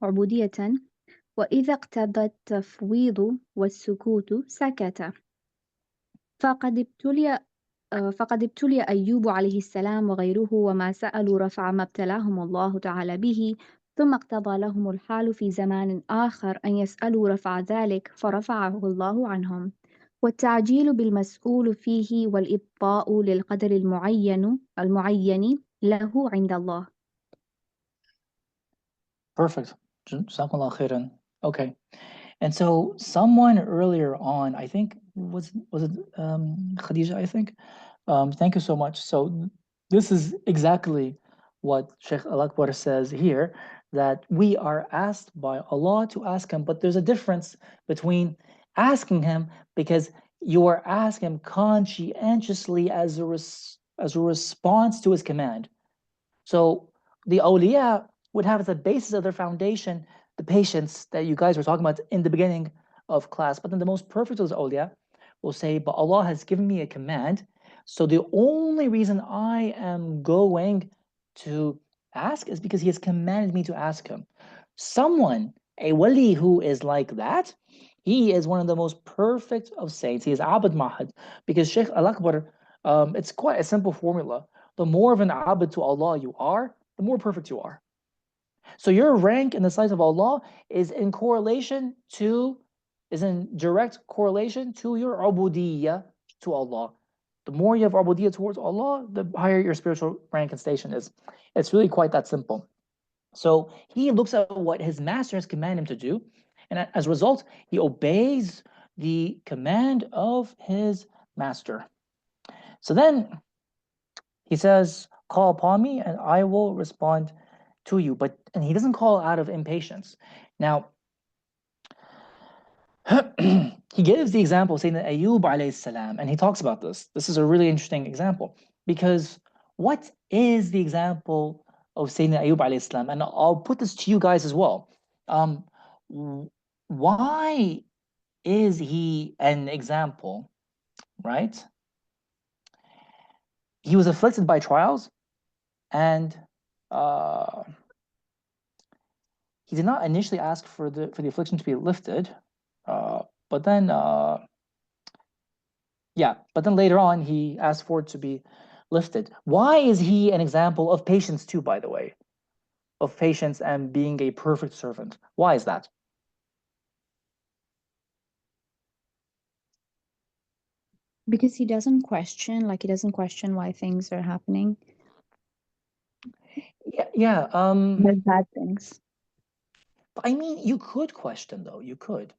عبودية وإذا اقتضى التفويض والسكوت سكت فقد ابتلي أيوب عليه السلام وغيره وما سألوا رفع ما ابتلاهم الله تعالى به ثم اقتضى لهم الحال في زمان آخر أن يسألوا رفع ذلك فرفعه الله عنهم والتعجيل بالمسؤول فيه والإبطاء للقدر المعين له عند الله. Perfect. Jazakallah khairan. Okay. And so someone earlier on, I think, was it Khadija, I think? Thank you so much. So this is exactly what Sheikh Al-Akbar says here, that we are asked by Allah to ask him, but there's a difference between asking him because you are asking him conscientiously as a response to his command. So the awliya would have as a basis of their foundation the patience that you guys were talking about in the beginning of class. But then the most perfect of the awliya will say, but Allah has given me a command, so the only reason I am going to ask is because he has commanded me to ask him. Someone, a wali who is like that, he is one of the most perfect of saints. He is Abd Mahad, because Sheikh Al-Akbar, it's quite a simple formula. The more of an abd to Allah you are, the more perfect you are. So your rank in the sight of Allah is in direct correlation to your ubudiyya to Allah. The more you have ubudiyya towards Allah, the higher your spiritual rank and station is. It's really quite that simple. So he looks at what his master has commanded him to do, and as a result, he obeys the command of his master. So then he says, call upon me and I will respond to you. And he doesn't call out of impatience. Now, he gives the example of Sayyidina Ayyub alayhi salam, and he talks about this. This is a really interesting example, because what is the example of Sayyidina Ayyub alayhi salam? And I'll put this to you guys as well. Why is he an example, right? He was afflicted by trials, and he did not initially ask for the affliction to be lifted, but then later on he asked for it to be lifted. Why is he an example of patience too, by the way? Of patience and being a perfect servant. Why is that? Because he doesn't question why things are happening. Like bad things. I mean, you could question, though. You could.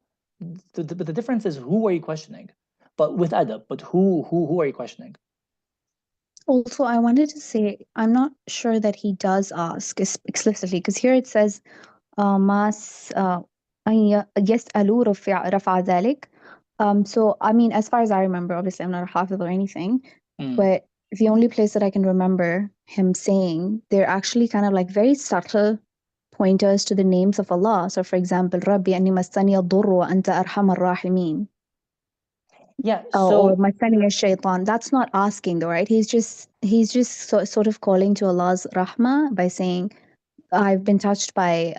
But the difference is, who are you questioning? But with adab. But who are you questioning? Also, I wanted to say, I'm not sure that he does ask explicitly, because here it says, يسألوا رفع ذلك. So, I mean, as far as I remember, obviously I'm not a hafiz or anything, but the only place that I can remember him saying, they're actually kind of like very subtle pointers to the names of Allah. So, for example, Rabbi anni massani ad-durru wa anta arhamar rahimin. Yeah. Or massani ash-shaytan. That's not asking, though, right? He's just sort of calling to Allah's rahmah by saying, I've been touched by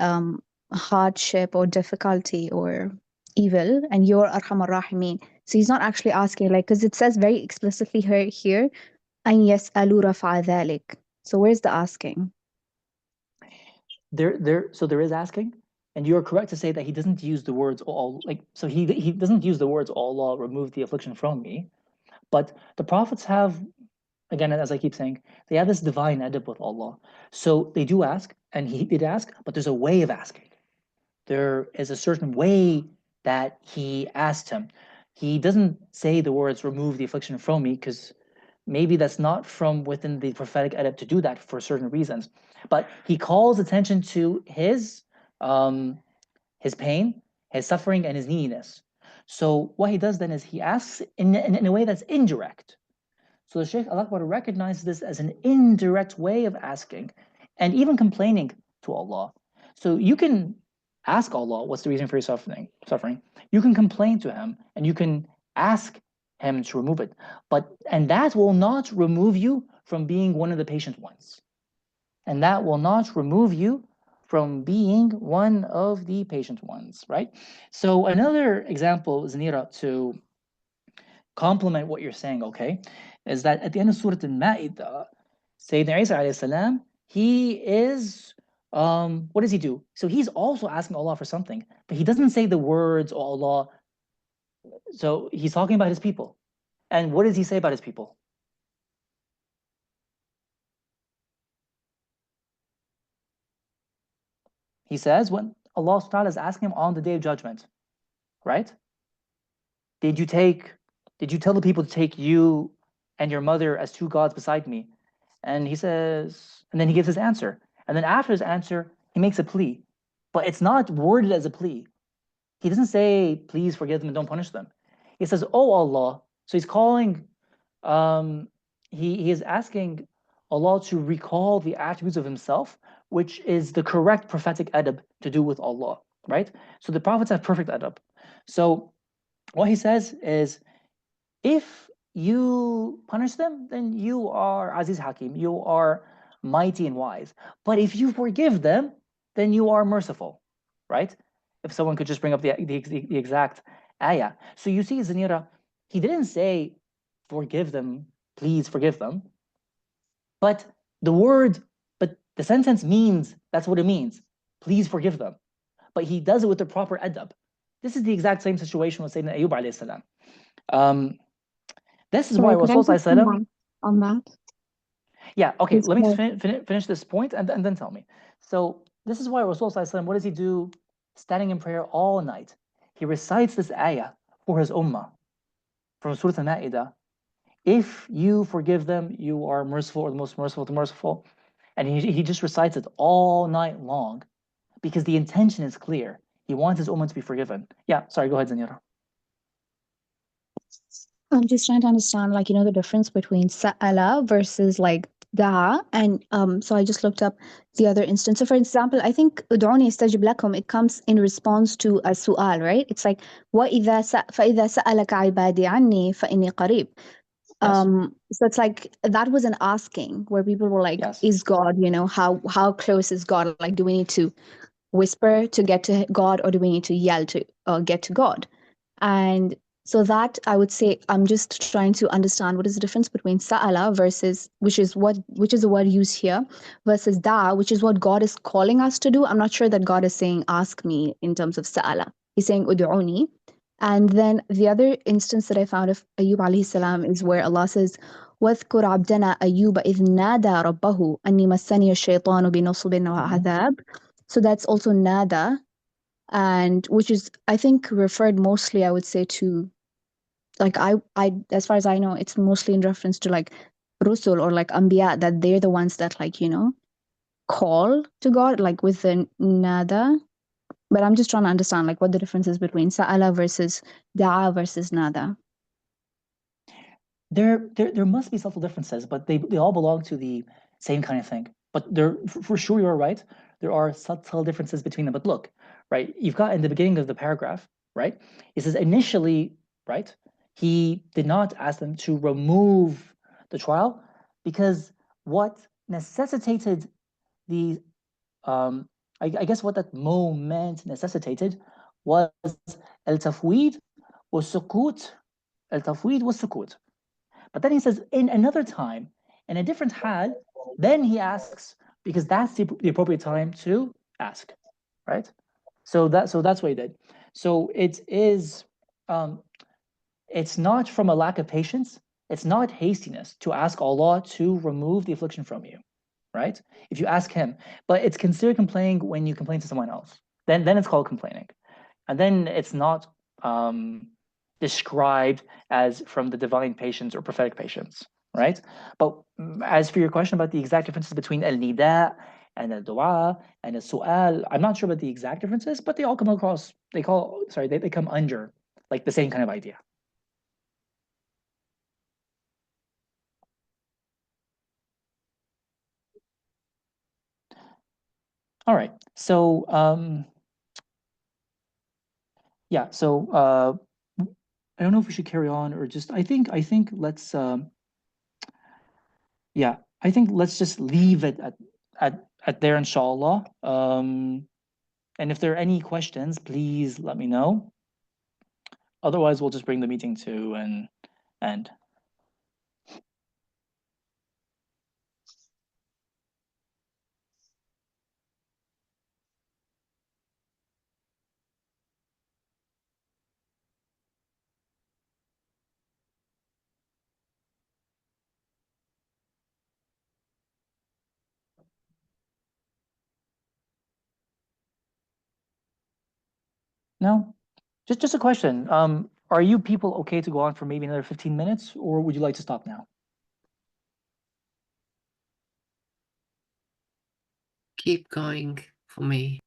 hardship or difficulty or evil, and you're arhamar rahimin. So he's not actually asking, like, because it says very explicitly here, an yas'alu rafa dhalik. So where's the asking? So there is asking, and you're correct to say that he doesn't use the words all, like, so he doesn't use the words, "Oh Allah, remove the affliction from me." But the prophets have, again, as I keep saying, they have this divine adab with Allah. So they do ask, and he did ask, but there's a way of asking. There is a certain way that he asked him. He doesn't say the words, "remove the affliction from me," because maybe that's not from within the prophetic adab to do that for certain reasons. But he calls attention to his pain, his suffering, and his neediness. So what he does then is he asks in a way that's indirect. So the Shaykh Al-Akbar recognizes this as an indirect way of asking and even complaining to Allah. So you can ask Allah, what's the reason for your suffering? You can complain to him, and you can ask him to remove it. And that will not remove you from being one of the patient ones. And that will not remove you from being one of the patient ones, right? So another example, Zanira, to complement what you're saying, okay, is that at the end of Surah Al-Ma'idah, Sayyidina Isa alayhi salam, he is, what does he do? So he's also asking Allah for something, but he doesn't say the words, oh Allah. So he's talking about his people. And what does he say about his people? He says when Allah subhanahu wa ta'ala is asking him on the Day of Judgment, right? Did you tell the people to take you and your mother as two gods beside me? And he says, and then he gives his answer. And then after his answer, he makes a plea. But it's not worded as a plea. He doesn't say, please forgive them and don't punish them. He says, oh Allah. So he's calling, he is asking Allah to recall the attributes of himself, which is the correct prophetic adab to do with Allah, right? So the prophets have perfect adab. So what he says is, if you punish them, then you are Aziz Hakim, you are mighty and wise. But if you forgive them, then you are merciful, right? If someone could just bring up the exact ayah. So you see, Zanira, he didn't say, forgive them, please forgive them. But the sentence means, that's what it means. Please forgive them. But he does it with the proper adab. This is the exact same situation with Sayyidina Ayyub alayhi salam. This is why Rasul on that. Yeah, okay, let me finish this point and then tell me. So this is why Rasul, what does he do? Standing in prayer all night. He recites this ayah for his ummah from Surah Al-Ma'idah. If you forgive them, you are merciful, or the most merciful to merciful. And he just recites it all night long because the intention is clear. He wants his ummah to be forgiven. Yeah, sorry, go ahead, Zanira. I'm just trying to understand, like, the difference between sa'ala versus like da'a. And so I just looked up the other instance. So for example, I think ud'uni astajib lakum, it comes in response to a su'al, right? It's like فَإِذَا سَأَلَكَ عِبَادِي عَنِّي فَإِنِّي قَرِيبٌ. So it's like that was an asking where people were like, yes. Is God, how close is God? Like, do we need to whisper to get to God, or do we need to yell to get to God? And so that, I would say, I'm just trying to understand what is the difference between sa'ala versus, which is the word used here, versus da'a, which is what God is calling us to do. I'm not sure that God is saying ask me in terms of sa'ala. He's saying ud'uni. And then the other instance that I found of Ayyub alayhi salam is where Allah says, وَاذْكُرْ عَبْدَنَا أَيُّوبَ إِذْ نَادَى رَبَّهُ أَنِّي مَسَّنِيَ الشَّيْطَانُ بِنُصْبٍ وَعَذَابٍ. So that's also nada, and which is, I think, referred mostly, I would say, to, like, I as far as I know, it's mostly in reference to like rusul or like anbiya, that they're the ones that, like, call to God, like with the nada. But I'm just trying to understand, like, what the difference is between sa'ala versus da'a versus nada. There must be subtle differences, but they all belong to the same kind of thing. But there, for sure, you're right. There are subtle differences between them. But look, right? You've got in the beginning of the paragraph, right? It says initially, right? He did not ask them to remove the trial because what necessitated the, I guess what that moment necessitated was al-tafweed was sukut, al-tafweed was sukut. But then he says, in another time, in a different hal, then he asks, because that's the appropriate time to ask, right? So that's what he did. So it is, it's not from a lack of patience. It's not hastiness to ask Allah to remove the affliction from you, right? If you ask Him, but it's considered complaining when you complain to someone else. Then it's called complaining, and then it's not described as from the divine patience or prophetic patience, right? But as for your question about the exact differences between al-nida and al-dua and al-su'al, I'm not sure about the exact differences, but they all come across, they come under like the same kind of idea. All right, so yeah, so I don't know if we should carry on or just. I think let's. Yeah, I think let's just leave it at there, inshallah. And if there are any questions, please let me know. Otherwise, we'll just bring the meeting to an end. No, just a question. Are you people okay to go on for maybe another 15 minutes, or would you like to stop now? Keep going for me.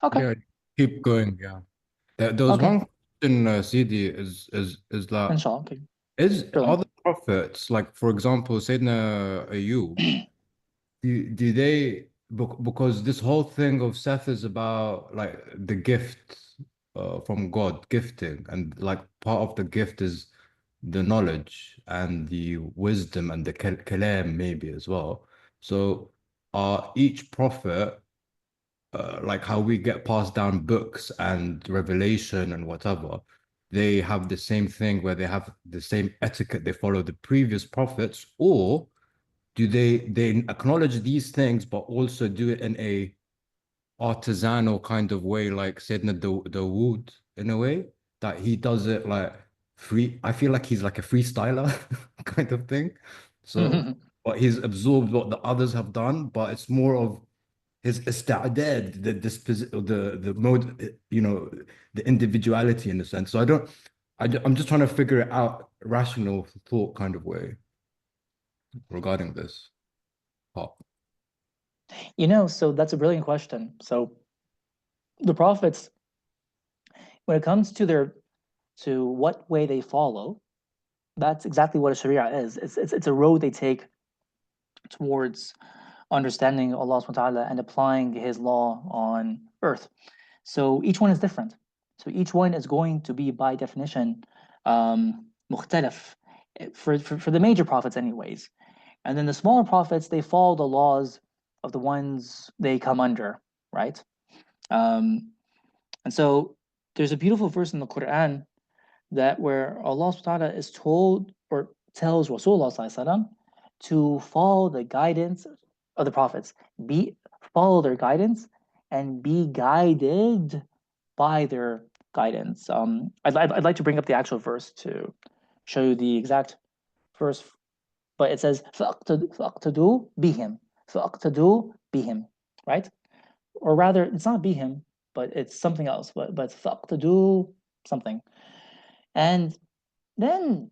Okay. Yeah, keep going. Yeah. There was Okay. one question, Sidi, is that Inshallah. Okay. are Brilliant. the prophets, like for example, Sayyidina Ayub, do they because this whole thing of Seth is about like the gift from God, gifting, and like part of the gift is the knowledge and the wisdom and the kalam maybe as well. So each prophet like how we get passed down books and revelation and whatever, they have the same thing where they have the same etiquette, they follow the previous prophets, or do they acknowledge these things but also do it in a artisanal kind of way, like Sayyidina Dawood, in a way that he does it like free. I feel like he's like a freestyler kind of thing. So, but he's absorbed what the others have done, but it's more of his ista'dad, the mode, you know, the individuality in a sense. So I'm just trying to figure it out, rational thought kind of way regarding this part. So that's a brilliant question. So the prophets, when it comes to what way they follow, that's exactly what a sharia is. It's a road they take towards understanding Allah subhanahu wa ta'ala and applying His law on earth. So each one is different. So each one is going to be, by definition, mukhtalaf for the major prophets, anyways. And then the smaller prophets, they follow the laws of the ones they come under, right? And so there's a beautiful verse in the Quran that where Allah subhanahu wa ta'ala is told or tells Rasulullah to follow the guidance of the prophets, follow their guidance and be guided by their guidance. I'd like to bring up the actual verse to show you the exact verse, but it says فَأَقْتَدُوا بِهِمْ فَأَقْتَدُوا بِهِمْ, right? Or rather, it's not bihim, but it's something else. But فَأَقْتَدُوا something. And then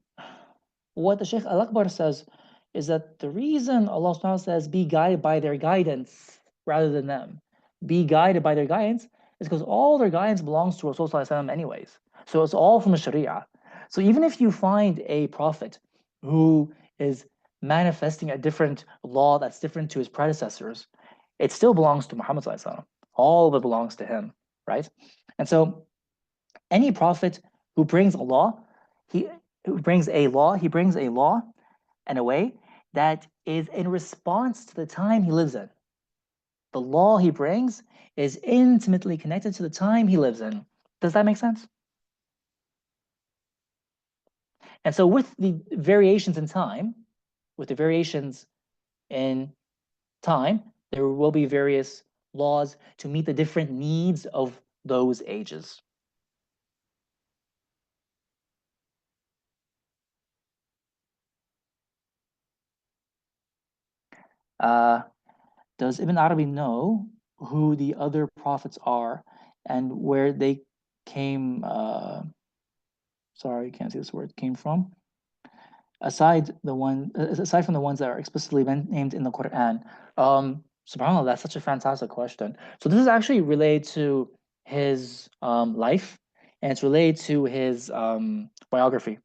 what the Shaykh Al-Akbar says is that the reason Allah subhanahu wa ta'ala says be guided by their guidance rather than them, be guided by their guidance, is because all their guidance belongs to Rasulullah anyways. So it's all from the Sharia. So even if you find a prophet who is manifesting a different law that's different to his predecessors, it still belongs to Muhammad. All of it belongs to him, right? And so any prophet who brings a law, he brings a law in a way that is in response to the time he lives in. The law he brings is intimately connected to the time he lives in. Does that make sense? And so with the variations in time, there will be various laws to meet the different needs of those ages. Does Ibn Arabi know who the other prophets are and where they came, sorry, can't see this word, came from? Aside from the ones that are explicitly named in the Quran. SubhanAllah, that's such a fantastic question. So this is actually related to his life, and it's related to his biography.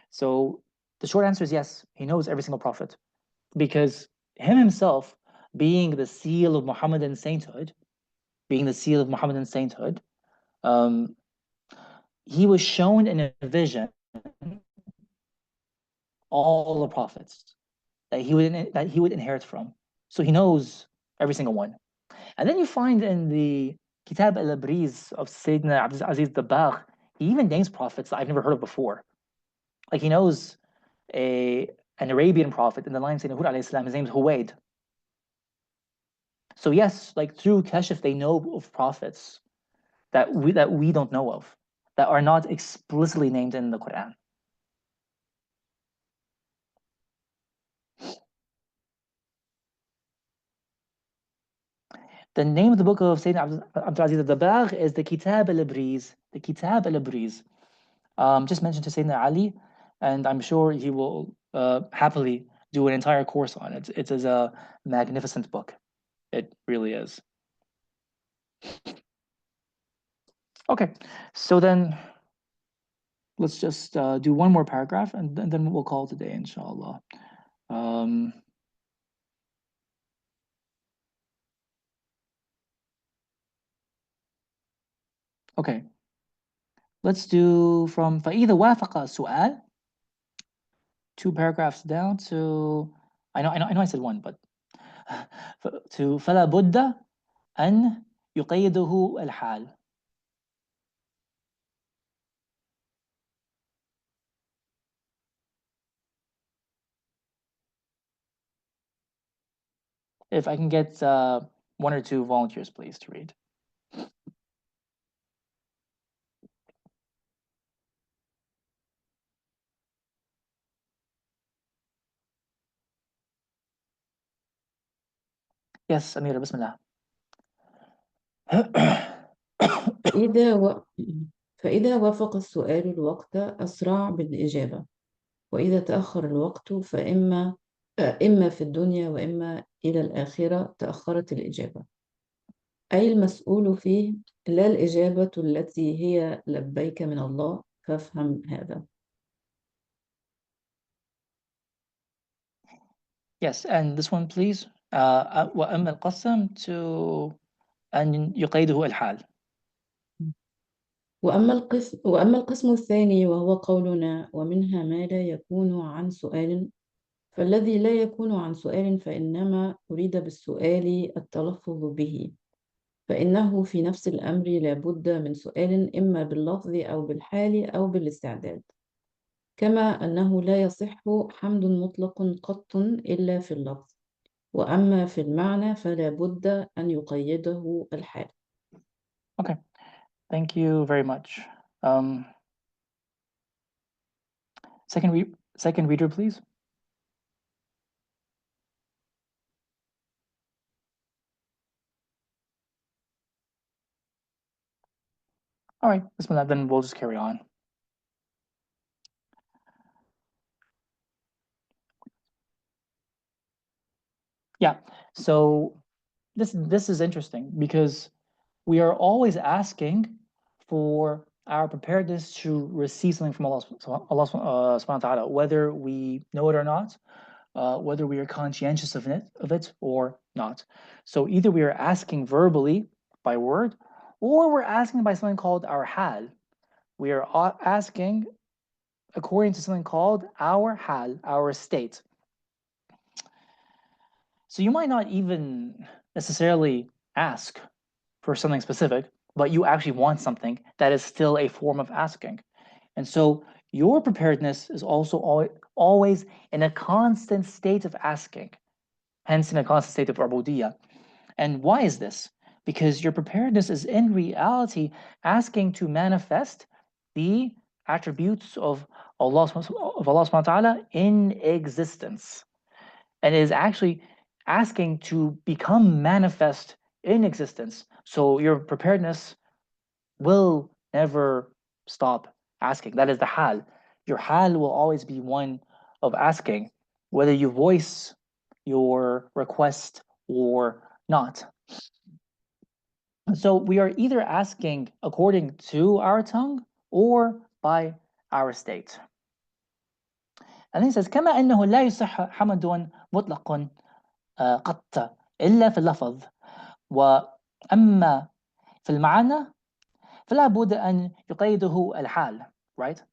So the short answer is yes, he knows every single prophet, because himself being the seal of Muhammadan sainthood, he was shown in a vision all the prophets that he would inherit from. So he knows every single one. And then you find in the Kitab al-Abriz of Sayyidina Abdul Aziz Dabagh, he even names prophets that I've never heard of before. Like he knows an Arabian prophet in the line of Sayyidina Hud alayhi salam, his name is Huwayd. So yes, like through Kashf, they know of prophets that we don't know of, that are not explicitly named in the Quran. The name of the book of Sayyidina Abdul Aziz al-Dabagh is the Kitab al-Abriz. The Kitab al-Abriz. Just mentioned to Sayyidina Ali, and I'm sure he will happily do an entire course on it. It is a magnificent book. It really is. Okay, so then let's just do one more paragraph, and then we'll call it a day, inshallah. Okay, let's do from فإذا وافق السؤال, 2 paragraphs down to I know I said one, but to فلا بد أن يقيده الحال. If I can get 1 or 2 volunteers, please, to read. Yes, Amira, Bismillah. فإذا وافق السؤال الوقت أسرع بالإجابة، وإذا تأخر الوقت فإما إما في الدنيا وإما إلى الآخرة تأخرت الإجابة. أي المسؤول فيه لا الإجابة التي هي لبيك من الله، فافهم هذا. Yes, and this one, please. وأما القسم to أن يقيده الحال. وأما القسم الثاني وهو قولنا ومنها ما لا يكون عن سؤال، فالذي لا يكون عن سؤال فإنما أريد بالسؤال التلفظ به، فإنه في نفس الأمر لا بد من سؤال إما باللفظ أو بالحال أو بالاستعداد، كما أنه لا يصح حمد مطلق قط إلا في اللفظ، وأما في المعنى فلا بد أن يقيده الحال. Okay, thank you very much. Second reader, please. All right, Bismillah, then we'll just carry on. Yeah, so this is interesting because we are always asking for our preparedness to receive something from Allah subhanahu wa ta'ala, whether we know it or not, whether we are conscientious of it or not. So either we are asking verbally by word, or we're asking by something called our hal. We are asking according to something called our hal, our state. So you might not even necessarily ask for something specific, but you actually want something that is still a form of asking. And so your preparedness is also always in a constant state of asking, hence in a constant state of ubudiyya. And why is this? Because your preparedness is in reality asking to manifest the attributes of Allah subhanahu wa ta'ala in existence. And it is actually asking to become manifest in existence. So your preparedness will never stop asking. That is the hal. Your hal will always be one of asking, whether you voice your request or not. So we are either asking according to our tongue or by our state. And then he says, كما أنه لا يصح حمد مطلق قط إلا في اللفظ، وأما في المعنى فلا بد أن يقيده الحال, right?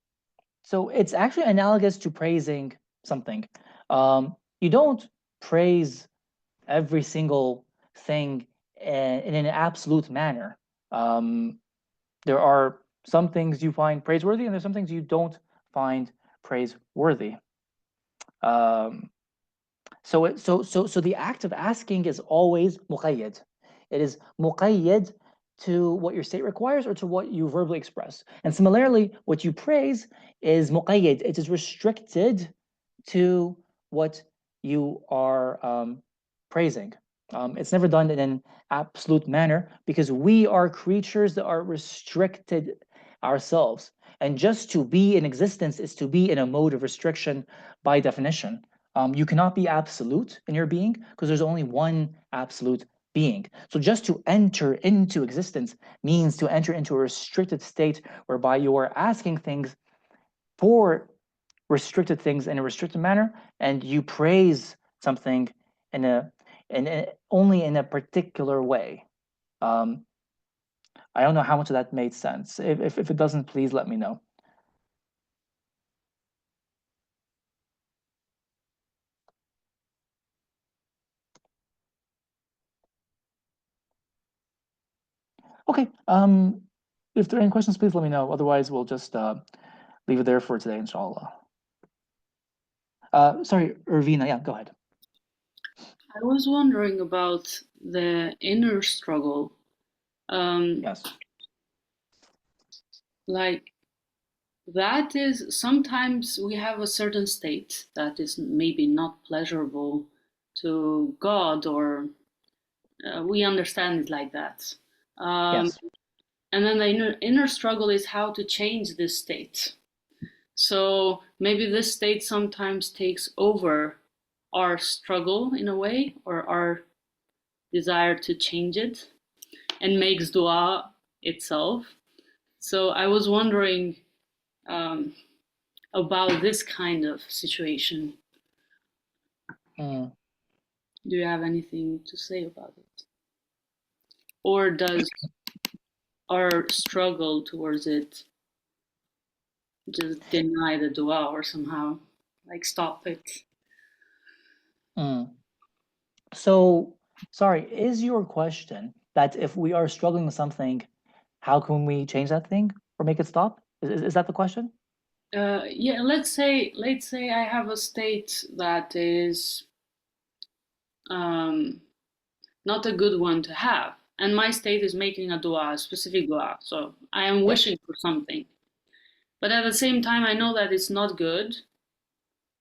So it's actually analogous to praising something. You don't praise every single thing in an absolute manner. There are some things you find praiseworthy, and there's some things you don't find praiseworthy. So the act of asking is always muqayyad. It is muqayyad to what your state requires or to what you verbally express. And similarly, what you praise is muqayyad. It is restricted to what you are praising. It's never done in an absolute manner because we are creatures that are restricted ourselves. And just to be in existence is to be in a mode of restriction by definition. You cannot be absolute in your being because there's only one absolute being. So just to enter into existence means to enter into a restricted state whereby you are asking things for restricted things in a restricted manner, and you praise something only in a particular way. I don't know how much of that made sense. If it doesn't, please let me know. Okay. If there are any questions, please let me know. Otherwise, we'll just leave it there for today, inshallah. Sorry, Irvina. Yeah, go ahead. I was wondering about the inner struggle. Yes. Like, that is, sometimes we have a certain state that is maybe not pleasurable to God, or we understand it like that. Yes. And then the inner struggle is how to change this state. So maybe this state sometimes takes over our struggle in a way, or our desire to change it, and makes dua itself. So I was wondering about this kind of situation. Mm. Do you have anything to say about it? Or does our struggle towards it just deny the dua or somehow like stop it? Mm. So, sorry, is your question that if we are struggling with something, how can we change that thing or make it stop? Is that the question? Yeah, let's say I have a state that is not a good one to have, and my state is making a dua, a specific dua. So I am wishing for something, but at the same time, I know that it's not good,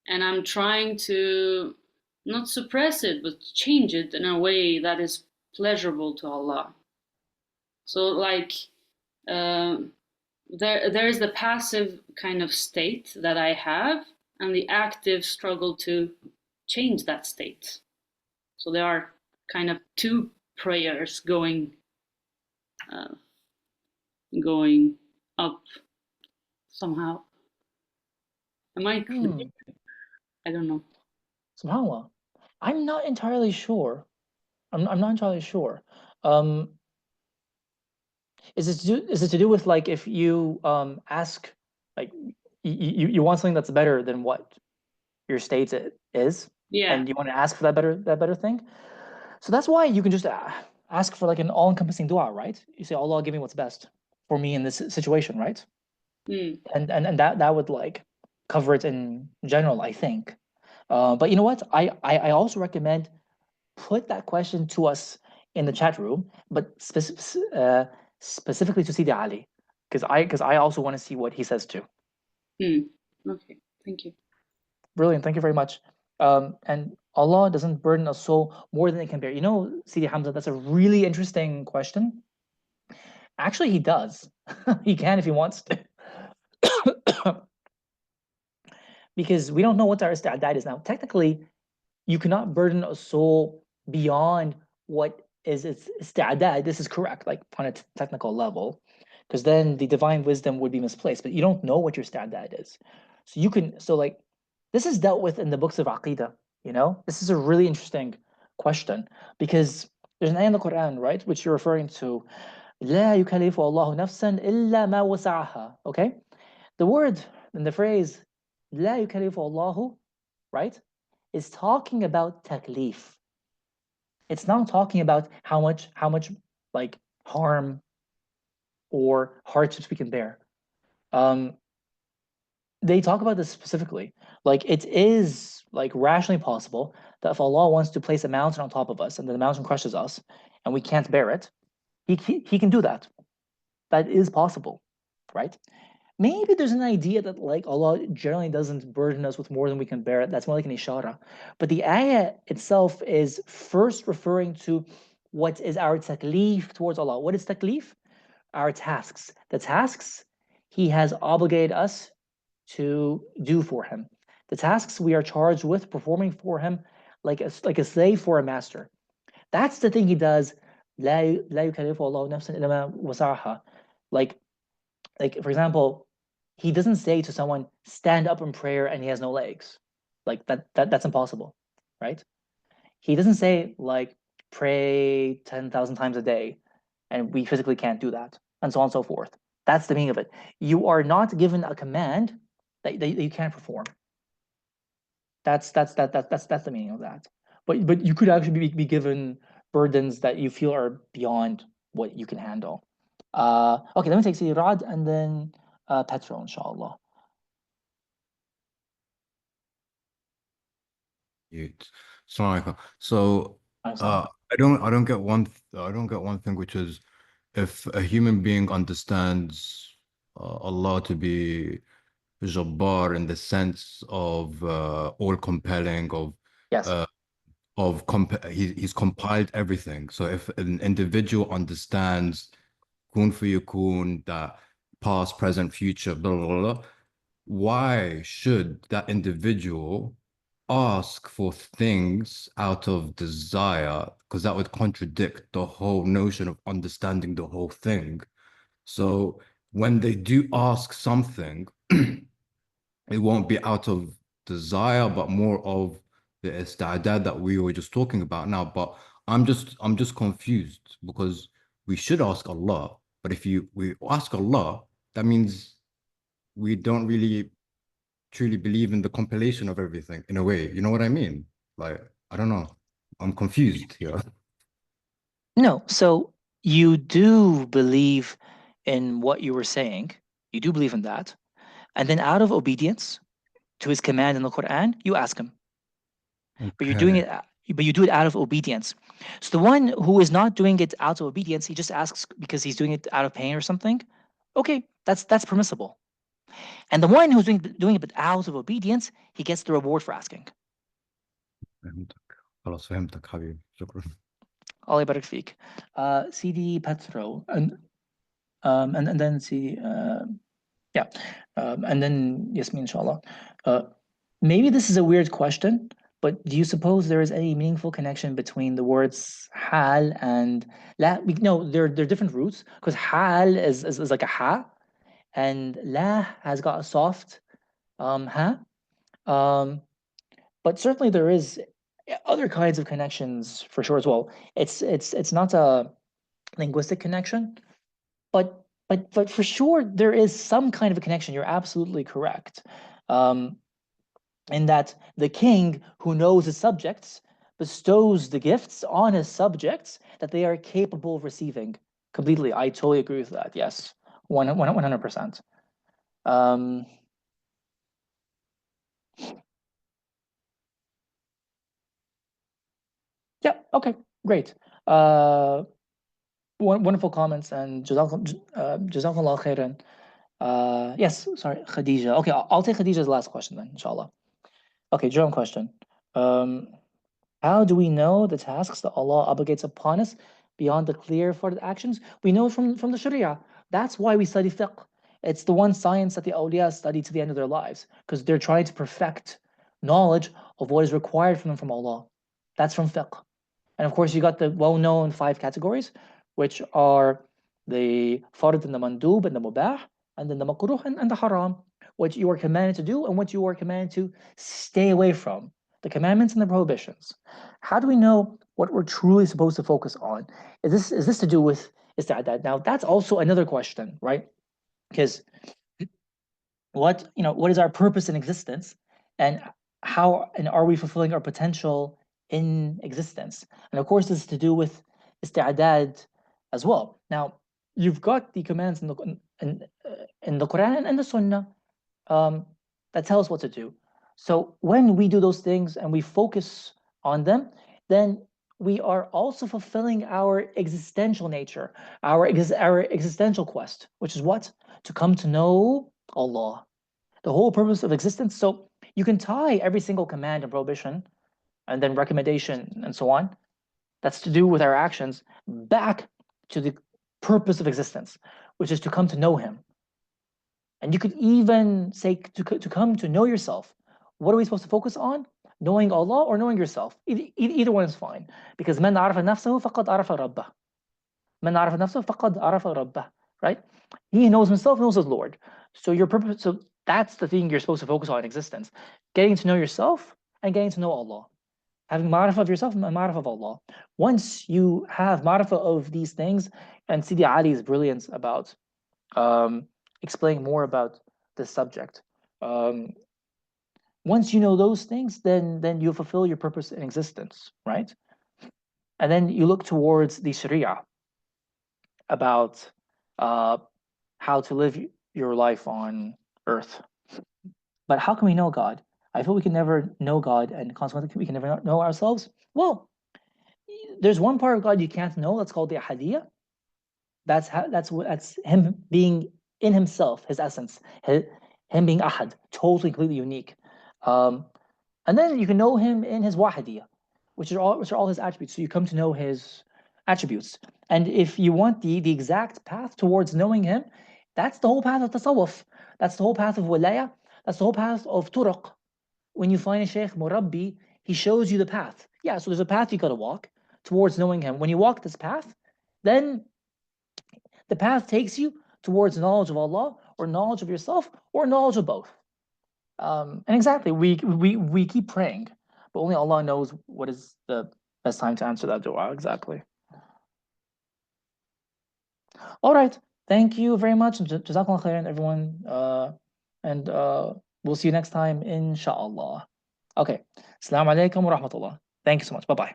and I'm trying to not suppress it, but change it in a way that is pleasurable to Allah. So like there is the passive kind of state that I have, and the active struggle to change that state. So there are kind of two prayers going up somehow. Am I clear? I don't know. SubhanAllah. I'm not entirely sure. I'm not entirely sure. Is it to do with like if you ask, like you want something that's better than what your state is, Yeah. and you want to ask for that better thing? So that's why you can just ask for like an all-encompassing dua, right? You say, Allah, give me what's best for me in this situation, right? And that would like cover it in general, I think. But you know what? I also recommend put that question to us in the chat room, but specifically to Sidi Ali, because I also want to see what he says too. Okay, thank you. Brilliant, thank you very much. And Allah doesn't burden a soul more than it can bear. You know, Sidi Hamza, that's a really interesting question. Actually, he does. He can if he wants to. Because we don't know what our ista'dad is now. Technically, you cannot burden a soul beyond what is its ista'dad. This is correct, like on a technical level, because then the divine wisdom would be misplaced. But you don't know what your ista'dad is. So you can, so like, this is dealt with in the books of Aqidah, you know? This is a really interesting question because there's an ayah in the Quran, right, which you're referring to, لا يكلف الله نفسا إلا ما وسعها. Okay? The word in the phrase لا يكلف الله, right, is talking about taklif. It's not talking about how much like harm or hardships we can bear. They talk about this specifically. Like, it is like rationally possible that if Allah wants to place a mountain on top of us and the mountain crushes us and we can't bear it, he can do that. That is possible, right? Maybe there's an idea that like Allah generally doesn't burden us with more than we can bear. That's more like an ishara. But the ayah itself is first referring to what is our taklif towards Allah. What is taklif? Our tasks. The tasks He has obligated us to do for Him. The tasks we are charged with performing for Him, like a slave for a master. That's the thing He does. لا يكلف الله نفسا إلا ما وسعها. Like for example, He doesn't say to someone, stand up in prayer and he has no legs. Like that's impossible, right? He doesn't say like pray 10,000 times a day and we physically can't do that, and so on and so forth. That's the meaning of it. You are not given a command that you can't perform. That's the meaning of that. But you could actually be given burdens that you feel are beyond what you can handle. Okay, let me take Sidi Rad and then Petro, inshallah. So I don't get one thing, which is if a human being understands Allah to be Jabbar in the sense of all compelling, of yes, he's compiled everything. So if an individual understands kun fayakun, that past, present, future, blah, blah, blah, why should that individual ask for things out of desire? Because that would contradict the whole notion of understanding the whole thing. So when they do ask something, it won't be out of desire, but more of the istidad that we were just talking about now. But I'm just confused, because we should ask Allah, but if we ask Allah, that means we don't really truly believe in the compilation of everything in a way. You know what I mean? Like, I don't know. I'm confused here. No, so you do believe in what you were saying. You do believe in that. And then out of obedience to His command in the Quran, you ask Him. Okay. But you do it out of obedience. So the one who is not doing it out of obedience, he just asks because he's doing it out of pain or something. Okay, that's permissible. And the one who's doing it but out of obedience, he gets the reward for asking. خلاص فهمتك حبيبي, شكرا. Allah يبارك فيك. CD Petro and then CD and then Yasmin, inshallah. Maybe this is a weird question, but do you suppose there is any meaningful connection between the words hal and la? No, they're different roots, because hal is like a ha, and la has got a soft ha. But certainly there is other kinds of connections for sure as well. It's not a linguistic connection, but for sure there is some kind of a connection. You're absolutely correct. In that the king who knows his subjects bestows the gifts on his subjects that they are capable of receiving. Completely, I totally agree with that. Yes, 100%. Yeah. Okay. Great. Wonderful comments, and jazakallah khairan. Yes. Sorry, Khadija. Okay, I'll take Khadija's last question then, inshallah. Okay, Jerome question. How do we know the tasks that Allah obligates upon us beyond the clear farded actions? We know from the Sharia. That's why we study fiqh. It's the one science that the awliya study to the end of their lives, because they're trying to perfect knowledge of what is required from them from Allah. That's from fiqh. And of course, you got the well-known 5 categories, which are the fard and the mandub and the mubah, and then the makruh and the haram, what you are commanded to do and what you are commanded to stay away from, the commandments and the prohibitions. How do we know what we're truly supposed to focus on? Is this to do with استعداد. Now that's also another question, right? Because what is our purpose in existence, and how and are we fulfilling our potential in existence? And of course, this is to do with استعداد as well. Now, you've got the commands in the Quran and the Sunnah that tell us what to do. So when we do those things and we focus on them, then we are also fulfilling our existential nature, our existential quest, which is what? To come to know Allah, the whole purpose of existence. So you can tie every single command and prohibition and then recommendation and so on that's to do with our actions back to the purpose of existence, which is to come to know Him. And you could even say to come to know yourself. What are we supposed to focus on? Knowing Allah or knowing yourself? Either one is fine. Because من عرف نفسه فقد عرف ربه. من عرف نفسه فقد عرف ربه. Right? He knows himself, knows his Lord. So your purpose, so that's the thing you're supposed to focus on in existence. Getting to know yourself and getting to know Allah. Having ma'rifah of yourself and ma'rifah of Allah. Once you have ma'rifah of these things, and Sidi Ali's brilliance about explaining more about this subject. Once you know those things, then you fulfill your purpose in existence, right? And then you look towards the Sharia about how to live your life on earth. But how can we know God? I feel we can never know God, and consequently we can never know ourselves. Well, there's one part of God you can't know. That's called the ahadiyya. That's Him being in Himself, His essence, Him being ahad, totally, completely unique. And then you can know Him in His wahidiyya, which are all His attributes. So you come to know His attributes. And if you want the exact path towards knowing Him, that's the whole path of tasawwuf. That's the whole path of walaya. That's the whole path of turuq. When you find a sheikh murabbi, he shows you the path. Yeah, so there's a path you got to walk towards knowing Him. When you walk this path, then the path takes you towards knowledge of Allah, or knowledge of yourself, or knowledge of both. And exactly, we keep praying, but only Allah knows what is the best time to answer that dua exactly. All right, thank you very much. Jazakallah khairan, everyone. And we'll see you next time, inshallah. Okay, Assalamu alaikum wa rahmatullah. Thank you so much. Bye-bye.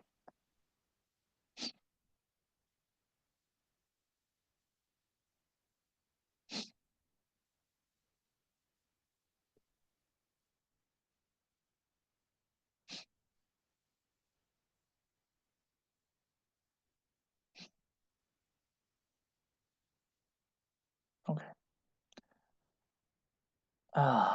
Okay.